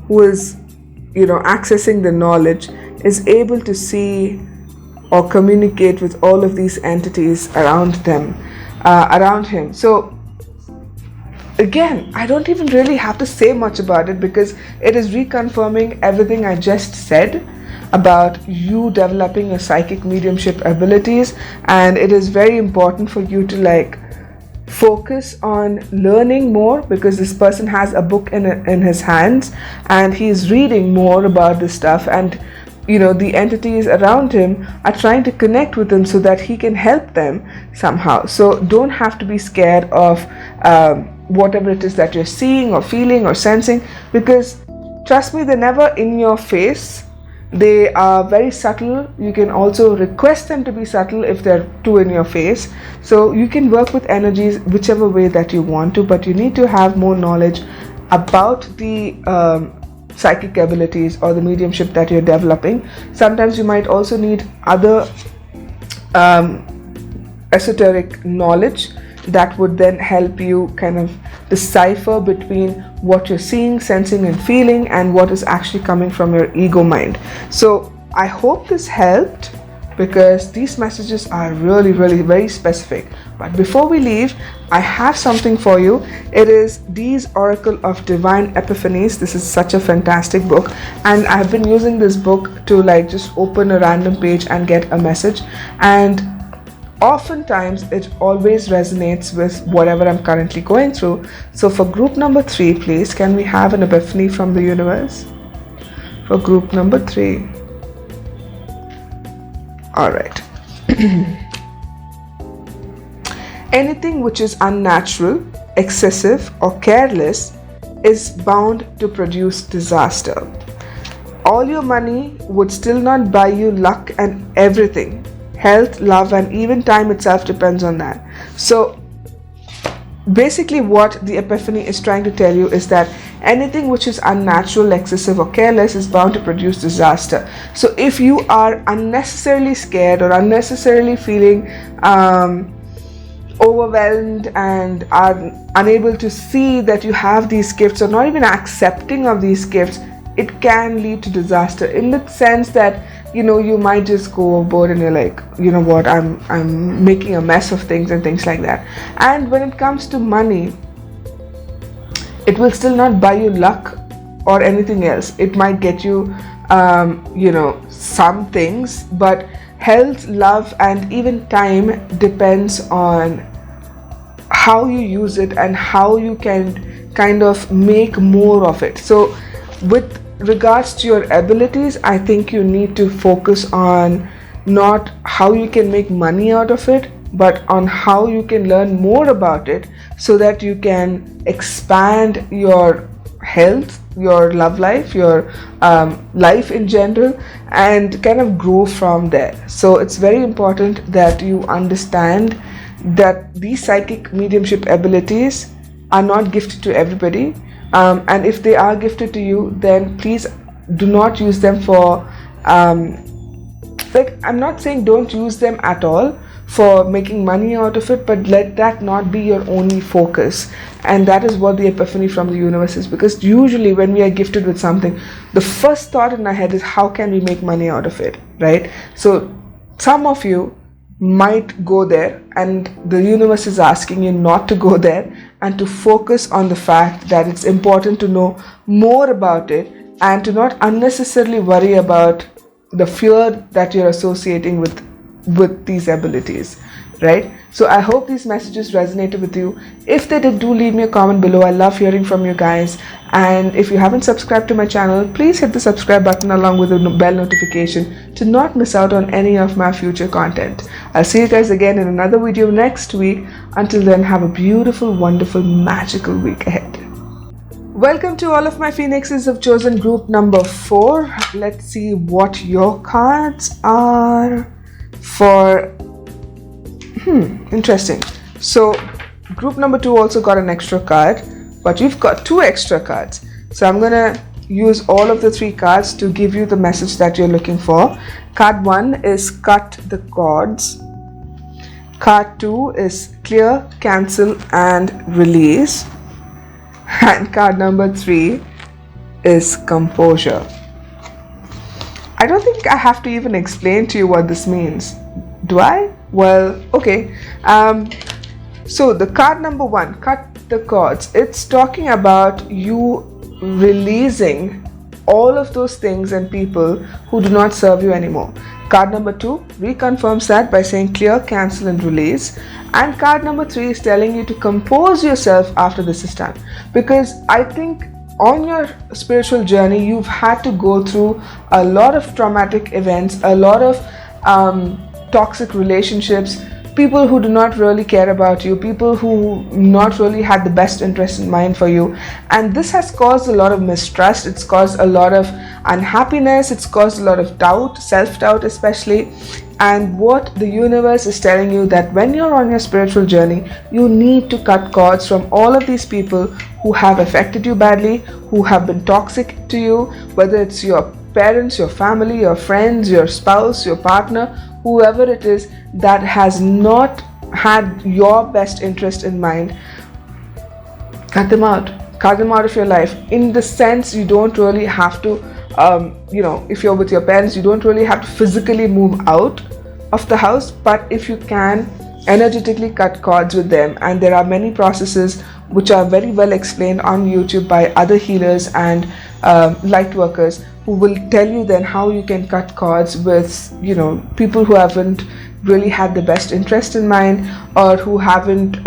who is, accessing the knowledge, is able to see or communicate with all of these entities around him. So again, I don't even really have to say much about it, because it is reconfirming everything I just said about you developing your psychic mediumship abilities. And it is very important for you to focus on learning more, because this person has a book in his hands and he's reading more about this stuff, and the entities around him are trying to connect with him so that he can help them somehow. So don't have to be scared of whatever it is that you're seeing or feeling or sensing, because trust me, they're never in your face. They are very subtle. You can also request them to be subtle if they're too in your face. So you can work with energies whichever way that you want to, but you need to have more knowledge about the psychic abilities or the mediumship that you're developing. Sometimes you might also need other esoteric knowledge that would then help you kind of decipher between what you're seeing, sensing and feeling, and what is actually coming from your ego mind. So I hope this helped, because these messages are really very specific. But before we leave, I have something for you. It is Dee's Oracle of Divine Epiphanies. This is such a fantastic book, and I've been using this book to just open a random page and get a message, and oftentimes it always resonates with whatever I'm currently going through. So for group number 3, please, can we have an epiphany from the universe for group number 3? All right. Anything which is unnatural, excessive or careless is bound to produce disaster. All your money would still not buy you luck, and everything, health, love and even time itself depends on that. So basically what the epiphany is trying to tell you is that anything which is unnatural, excessive or careless is bound to produce disaster. So if you are unnecessarily scared or unnecessarily feeling overwhelmed and are unable to see that you have these gifts, or not even accepting of these gifts, it can lead to disaster, in the sense that you might just go overboard and you're like, you know what, I'm making a mess of things and things like that. And when it comes to money, it will still not buy you luck or anything else. It might get you some things, but health, love, and even time depends on how you use it and how you can kind of make more of it. So with regards to your abilities, I think you need to focus on not how you can make money out of it, but on how you can learn more about it, so that you can expand your health, your love life, your life in general, and kind of grow from there. So it's very important that you understand that these psychic mediumship abilities are not gifted to everybody, and if they are gifted to you, then please do not use them for I'm not saying don't use them at all for making money out of it, but let that not be your only focus. And that is what the epiphany from the universe is, because usually when we are gifted with something, the first thought in our head is how can we make money out of it, right? So some of you might go there, and the universe is asking you not to go there and to focus on the fact that it's important to know more about it, and to not unnecessarily worry about the fear that you're associating with these abilities, right? So I hope these messages resonated with you. If they did, do leave me a comment below. I love hearing from you guys. And if you haven't subscribed to my channel, please hit the subscribe button along with the bell notification to not miss out on any of my future content. I'll see you guys again in another video next week. Until then, have a beautiful, wonderful, magical week ahead. Welcome to all of my Phoenixes of chosen group number 4. Let's see what your cards are for. Interesting. So group number 2 also got an extra card, but you've got 2 extra cards. So I'm gonna use all of the 3 cards to give you the message that you're looking for. Card 1 is cut the cords. Card 2 is clear, cancel, and release. And card number 3 is composure. I don't think I have to even explain to you what this means. Do I? Well, okay. So the card number 1, cut the cords. It's talking about you releasing all of those things and people who do not serve you anymore. Card number 2 reconfirms that by saying clear, cancel, and release. And card number 3 is telling you to compose yourself after this is done. Because I think on your spiritual journey, you've had to go through a lot of traumatic events, a lot of toxic relationships, people who do not really care about you, people who not really had the best interest in mind for you. And this has caused a lot of mistrust. It's caused a lot of unhappiness. It's caused a lot of doubt, self-doubt especially. And what the universe is telling you, that when you're on your spiritual journey, you need to cut cords from all of these people who have affected you badly, who have been toxic to you, whether it's your parents, your family, your friends, your spouse, your partner, whoever it is that has not had your best interest in mind. Cut them out of your life. In the sense, you don't really have to if you're with your parents, you don't really have to physically move out of the house, but if you can energetically cut cords with them. And there are many processes which are very well explained on YouTube by other healers and light workers, who will tell you then how you can cut cords with people who haven't really had the best interest in mind, or who haven't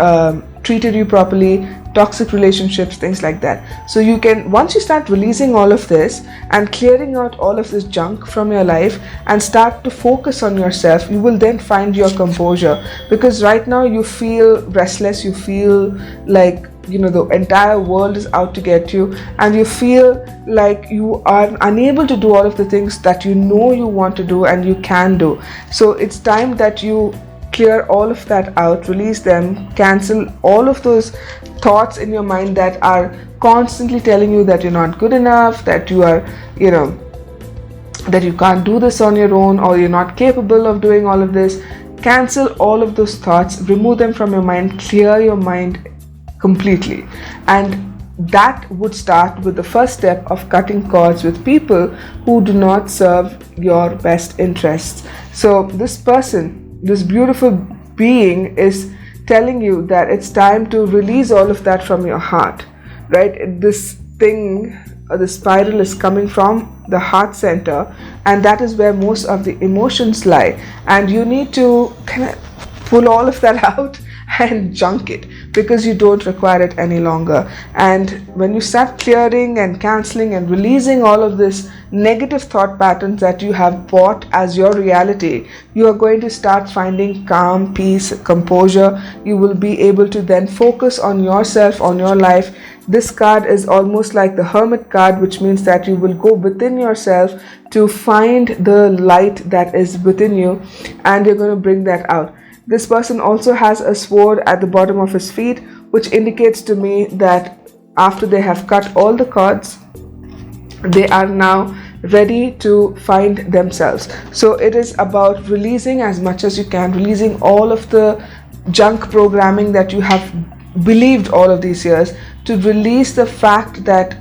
treated you properly, toxic relationships, things like that. So you can, once you start releasing all of this and clearing out all of this junk from your life and start to focus on yourself, you will then find your composure. Because right now you feel restless, you feel like the entire world is out to get you, and you feel like you are unable to do all of the things that you want to do and you can do. So it's time that you clear all of that out, release them, cancel all of those thoughts in your mind that are constantly telling you that you're not good enough, that you are, that you can't do this on your own, or you're not capable of doing all of this. cancel all of those thoughts, remove them from your mind, clear your mind completely. And that would start with the first step of cutting cords with people who do not serve your best interests. So this person, this beautiful being, is telling you that it's time to release all of that from your heart, right? This thing, the spiral, is coming from the heart center, and that is where most of the emotions lie. And you need to kind of pull all of that out and junk it, because you don't require it any longer. And when you start clearing and canceling and releasing all of this negative thought patterns that you have bought as your reality, you are going to start finding calm, peace, composure. You will be able to then focus on yourself, on your life. This card is almost like the Hermit card, which means that you will go within yourself to find the light that is within you, and you're going to bring that out. This person also has a sword at the bottom of his feet, which indicates to me that after they have cut all the cords, they are now ready to find themselves. So it is about releasing as much as you can, releasing all of the junk programming that you have believed all of these years, to release the fact that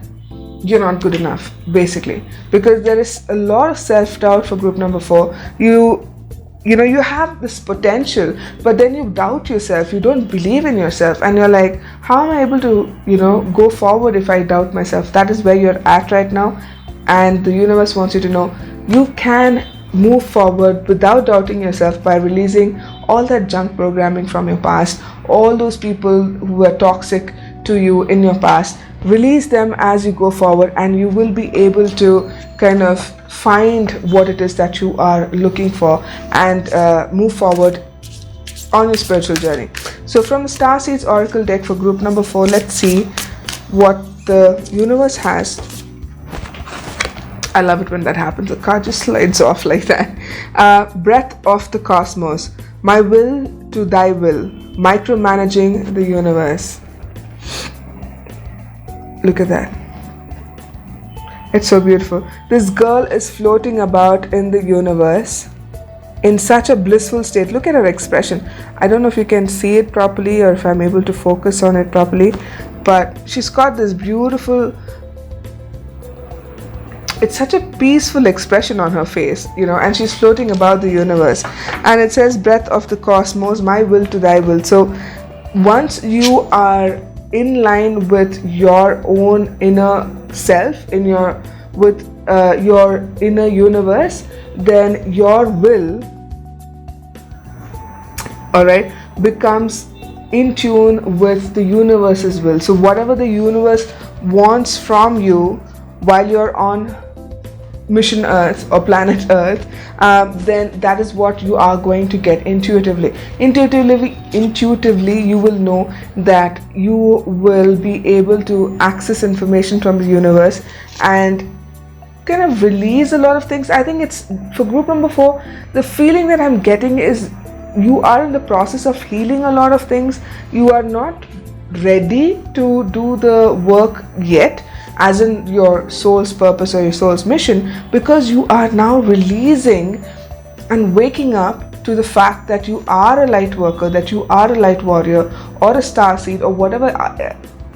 you're not good enough, basically. Because there is a lot of self-doubt for group number 4. You have this potential, but then you doubt yourself, you don't believe in yourself, and you're like, how am I able to go forward if I doubt myself? That is where you're at right now, and the universe wants you to know you can move forward without doubting yourself by releasing all that junk programming from your past, all those people who were toxic to you in your past. Release them as you go forward, and you will be able to kind of find what it is that you are looking for, and move forward on your spiritual journey. So from the Starseeds Oracle deck for group number 4, let's see what the universe has. I love it when that happens. The card just slides off like that. Breath of the cosmos. My will to thy will. Micromanaging the universe. Look at that. It's so beautiful. This girl is floating about in the universe in such a blissful state. Look at her expression. I don't know if you can see it properly or if I'm able to focus on it properly, but she's got this beautiful, it's such a peaceful expression on her face, and she's floating about the universe. And it says, breath of the cosmos, my will to thy will. So once you are in line with your own inner self, with your inner universe, then your will, becomes in tune with the universe's will. So whatever the universe wants from you while you're on mission Earth or planet Earth, then that is what you are going to get intuitively. Intuitively, you will know that you will be able to access information from the universe and kind of release a lot of things. I think it's for group number 4, the feeling that I'm getting is you are in the process of healing a lot of things. You are not ready to do the work yet, as in your soul's purpose or your soul's mission, because you are now releasing and waking up to the fact that you are a light worker, that you are a light warrior or a starseed or whatever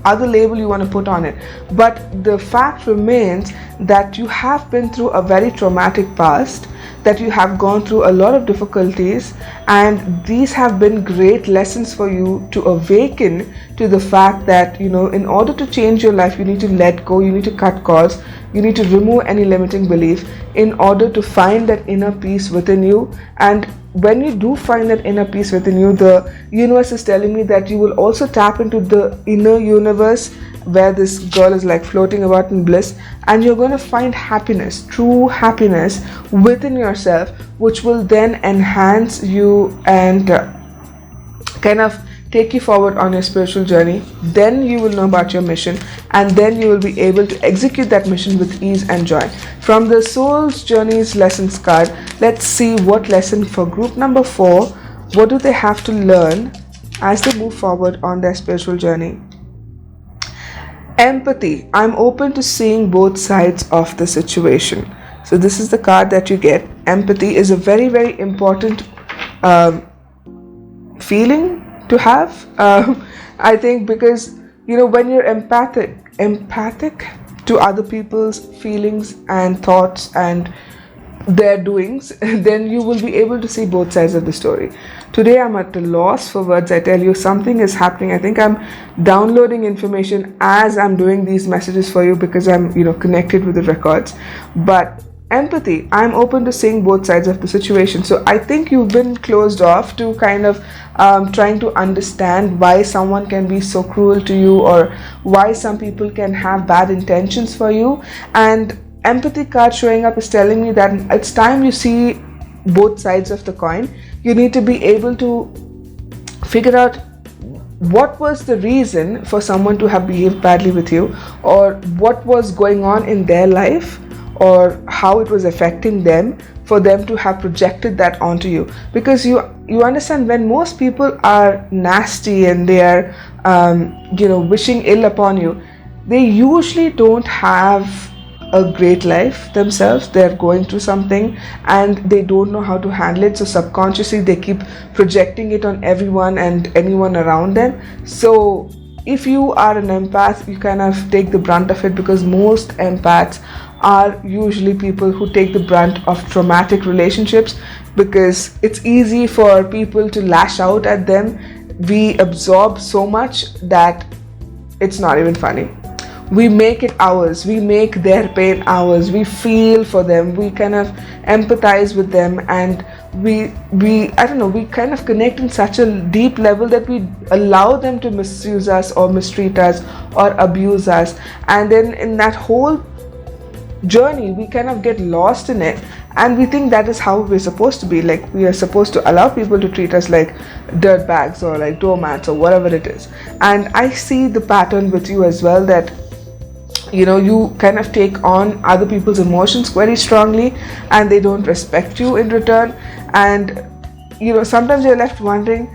other label you want to put on it. But the fact remains that you have been through a very traumatic past, that you have gone through a lot of difficulties, and these have been great lessons for you to awaken to the fact that, in order to change your life, you need to let go, you need to cut cords, you need to remove any limiting belief in order to find that inner peace within you. And when you do find that inner peace within you, the universe is telling me that you will also tap into the inner universe where this girl is like floating about in bliss, and you're going to find happiness, true happiness within yourself, which will then enhance you and kind of take you forward on your spiritual journey. Then you will know about your mission, and then you will be able to execute that mission with ease and joy. From the Soul's Journeys Lessons card, let's see what lesson for group number 4, what do they have to learn as they move forward on their spiritual journey. Empathy. I'm open to seeing both sides of the situation. So this is the card that you get. Empathy is a very, very important feeling to have. I think because, when you're empathic to other people's feelings and thoughts and their doings, then you will be able to see both sides of the story. Today I'm at a loss for words. I tell you, something is happening. I think I'm downloading information as I'm doing these messages for you because I'm, connected with the records. But empathy, I'm open to seeing both sides of the situation. So I think you've been closed off to kind of trying to understand why someone can be so cruel to you, or why some people can have bad intentions for you. And empathy card showing up is telling me that it's time you see both sides of the coin. You need to be able to figure out what was the reason for someone to have behaved badly with you, or what was going on in their life, or how it was affecting them for them to have projected that onto you. Because you understand, when most people are nasty and they are wishing ill upon you, they usually don't have a great life themselves. They're going through something and they don't know how to handle it, so subconsciously they keep projecting it on everyone and anyone around them. So if you are an empath, you kind of take the brunt of it, because most empaths are usually people who take the brunt of traumatic relationships, because it's easy for people to lash out at them. We absorb so much that it's not even funny. We make it ours. We make their pain ours. We feel for them. We kind of empathize with them, and we kind of connect in such a deep level that we allow them to misuse us or mistreat us or abuse us. And then in that whole journey, we kind of get lost in it, and we think that is how we're supposed to be. Like, we are supposed to allow people to treat us like dirt bags or like doormats or whatever it is. And I see the pattern with you as well, that you kind of take on other people's emotions very strongly, and they don't respect you in return. And sometimes you're left wondering,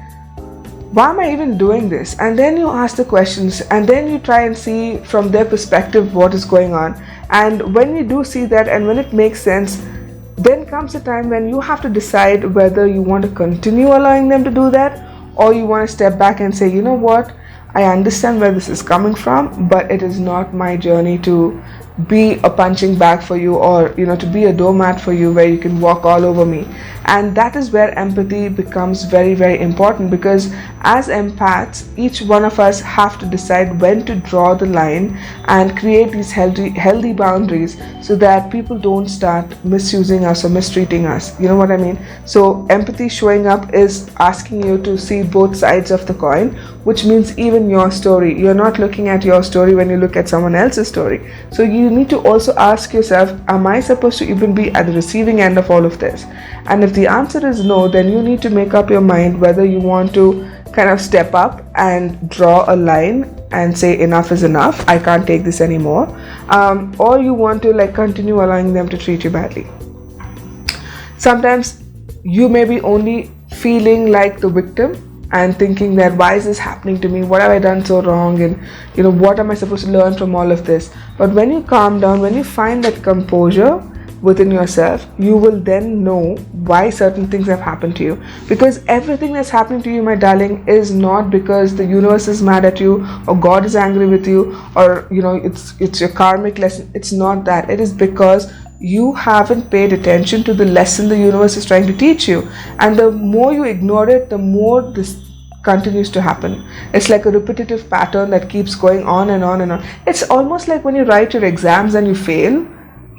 why am I even doing this? And then you ask the questions, and then you try and see from their perspective what is going on. And when you do see that, and when it makes sense, then comes a time when you have to decide whether you want to continue allowing them to do that, or you want to step back and say, you know what, I understand where this is coming from, but it is not my journey to be a punching bag for you, or to be a doormat for you where you can walk all over me. And that is where empathy becomes very, very important, because as empaths, each one of us have to decide when to draw the line and create these healthy boundaries, so that people don't start misusing us or mistreating us. You know what I mean? So empathy showing up is asking you to see both sides of the coin, which means even your story. You're not looking at your story when you look at someone else's story. So you need to also ask yourself, am I supposed to even be at the receiving end of all of this? And if the answer is no, then you need to make up your mind whether you want to kind of step up and draw a line and say enough is enough, I can't take this anymore, or you want to continue allowing them to treat you badly. Sometimes you may be only feeling like the victim and thinking that, why is this happening to me? What have I done so wrong? And what am I supposed to learn from all of this? But when you calm down, when you find that composure within yourself, you will then know why certain things have happened to you. Because everything that's happening to you, my darling, is not because the universe is mad at you, or God is angry with you, or it's your karmic lesson. It's not that. It is because you haven't paid attention to the lesson the universe is trying to teach you. And the more you ignore it, the more this continues to happen. It's like a repetitive pattern that keeps going on and on and on. It's almost like when you write your exams and you fail,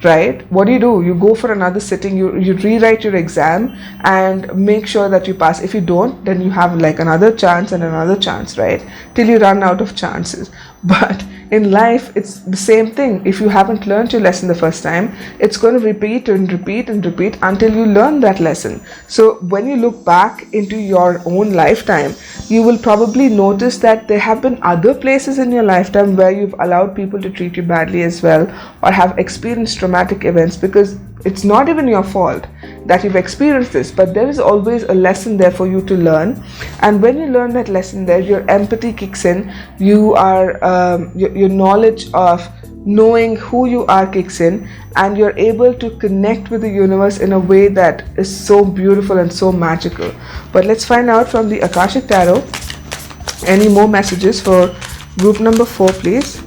right? What do? You go for another sitting, you rewrite your exam and make sure that you pass. If you don't, then you have another chance and another chance, right? Till you run out of chances. But in life, it's the same thing. If you haven't learned your lesson the first time, it's going to repeat and repeat and repeat until you learn that lesson. So when you look back into your own lifetime, you will probably notice that there have been other places in your lifetime where you've allowed people to treat you badly as well, or have experienced traumatic events, because it's not even your fault that you've experienced this, but there is always a lesson there for you to learn. And when you learn that lesson there, your empathy kicks in. You are your knowledge of knowing who you are kicks in, and you're able to connect with the universe in a way that is so beautiful and so magical. But let's find out from the Akashic Tarot any more messages for group number 4, please,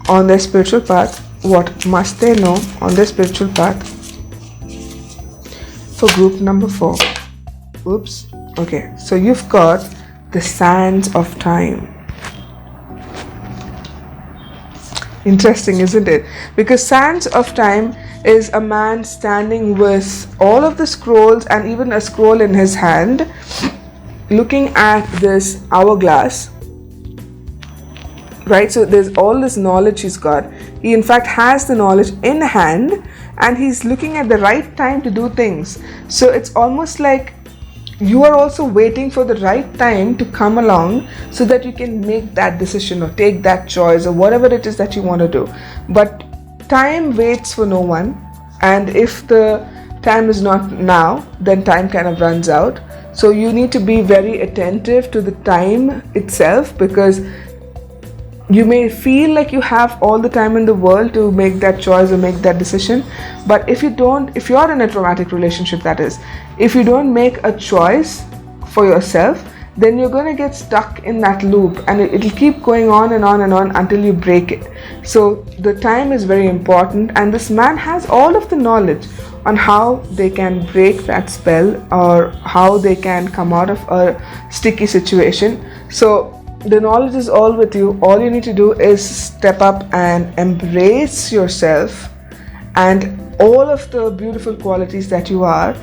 on their spiritual path. What must they know on their spiritual path for group number 4? Oops. Okay, so you've got the sands of time. Interesting, isn't it? Because sands of time is a man standing with all of the scrolls and even a scroll in his hand, looking at this hourglass, right? So there's all this knowledge he's got. He in fact has the knowledge in hand, and he's looking at the right time to do things. So it's almost like you are also waiting for the right time to come along so that you can make that decision or take that choice or whatever it is that you want to do. But time waits for no one, and if the time is not now, then time kind of runs out. So you need to be very attentive to the time itself, because you may feel like you have all the time in the world to make that choice or make that decision, but if you're in a traumatic relationship, that is, if you don't make a choice for yourself, then you're going to get stuck in that loop, and it'll keep going on and on and on until you break it. So the time is very important, and this man has all of the knowledge on how they can break that spell or how they can come out of a sticky situation. So the knowledge is all with you. All you need to do is step up and embrace yourself and all of the beautiful qualities that you are,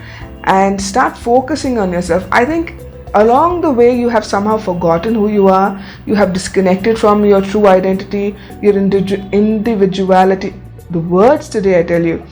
and start focusing on yourself. I think along the way you have somehow forgotten who you are. You have disconnected from your true identity, your individuality. The words today, I tell you.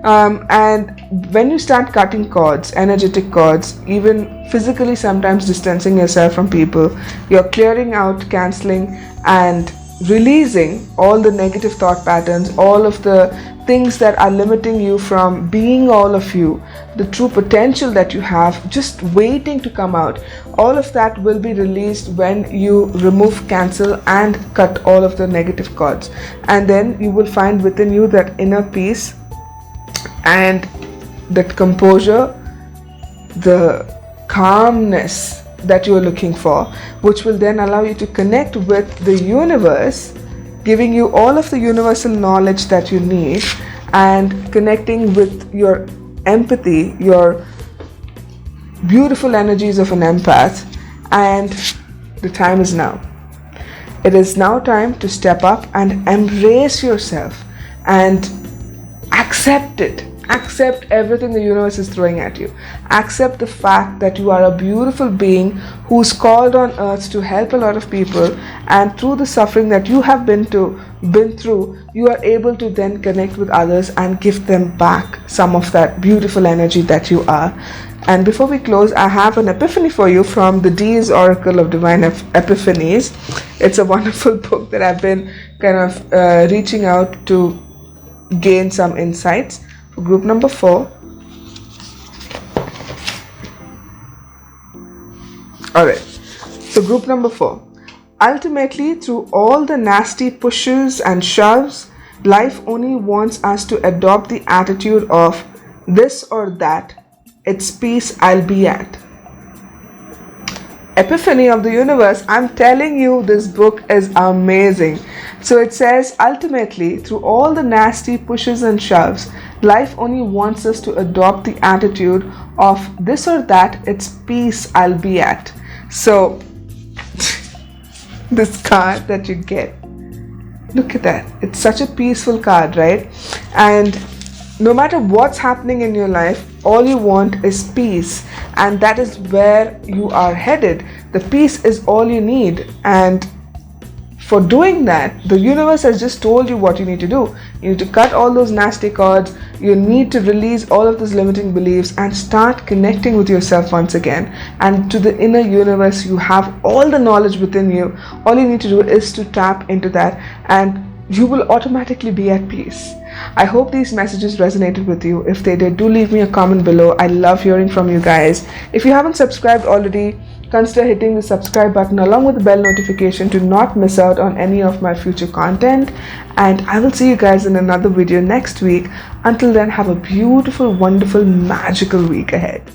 And when you start cutting cords, energetic cords, even physically sometimes distancing yourself from people, you're clearing out, cancelling and releasing all the negative thought patterns, all of the things that are limiting you from being all of you, the true potential that you have just waiting to come out. All of that will be released when you remove, cancel and cut all of the negative cords, and then you will find within you that inner peace and that composure, the calmness that you are looking for, which will then allow you to connect with the universe, giving you all of the universal knowledge that you need, and connecting with your empathy, your beautiful energies of an empath. And the time is now. It is now time to step up and embrace yourself and accept it. Accept everything the universe is throwing at you. Accept the fact that you are a beautiful being who's called on earth to help a lot of people, and through the suffering that you have been through, you are able to then connect with others and give them back some of that beautiful energy that you are. And before we close, I have an epiphany for you from the D's Oracle of Divine Epiphanies. It's a wonderful book that I've been kind of reaching out to gain some insights. Group number 4. Alright, so group number 4. Ultimately, through all the nasty pushes and shoves, life only wants us to adopt the attitude of this or that. It's peace I'll be at. Epiphany of the universe. I'm telling you, this book is amazing. So it says, ultimately, through all the nasty pushes and shoves, life only wants us to adopt the attitude of this or that, it's peace I'll be at. So this card that you get, look at that. It's such a peaceful card, right? And no matter what's happening in your life, all you want is peace, and that is where you are headed. The peace is all you need, and for doing that, the universe has just told you what you need to do. You need to cut all those nasty cords. You need to release all of those limiting beliefs and start connecting with yourself once again. And to the inner universe, you have all the knowledge within you. All you need to do is to tap into that, and you will automatically be at peace. I hope these messages resonated with you. If they did, do leave me a comment below. I love hearing from you guys. If you haven't subscribed already, Consider hitting the subscribe button along with the bell notification to not miss out on any of my future content. And I will see you guys in another video next week. Until then, have a beautiful, wonderful, magical week ahead.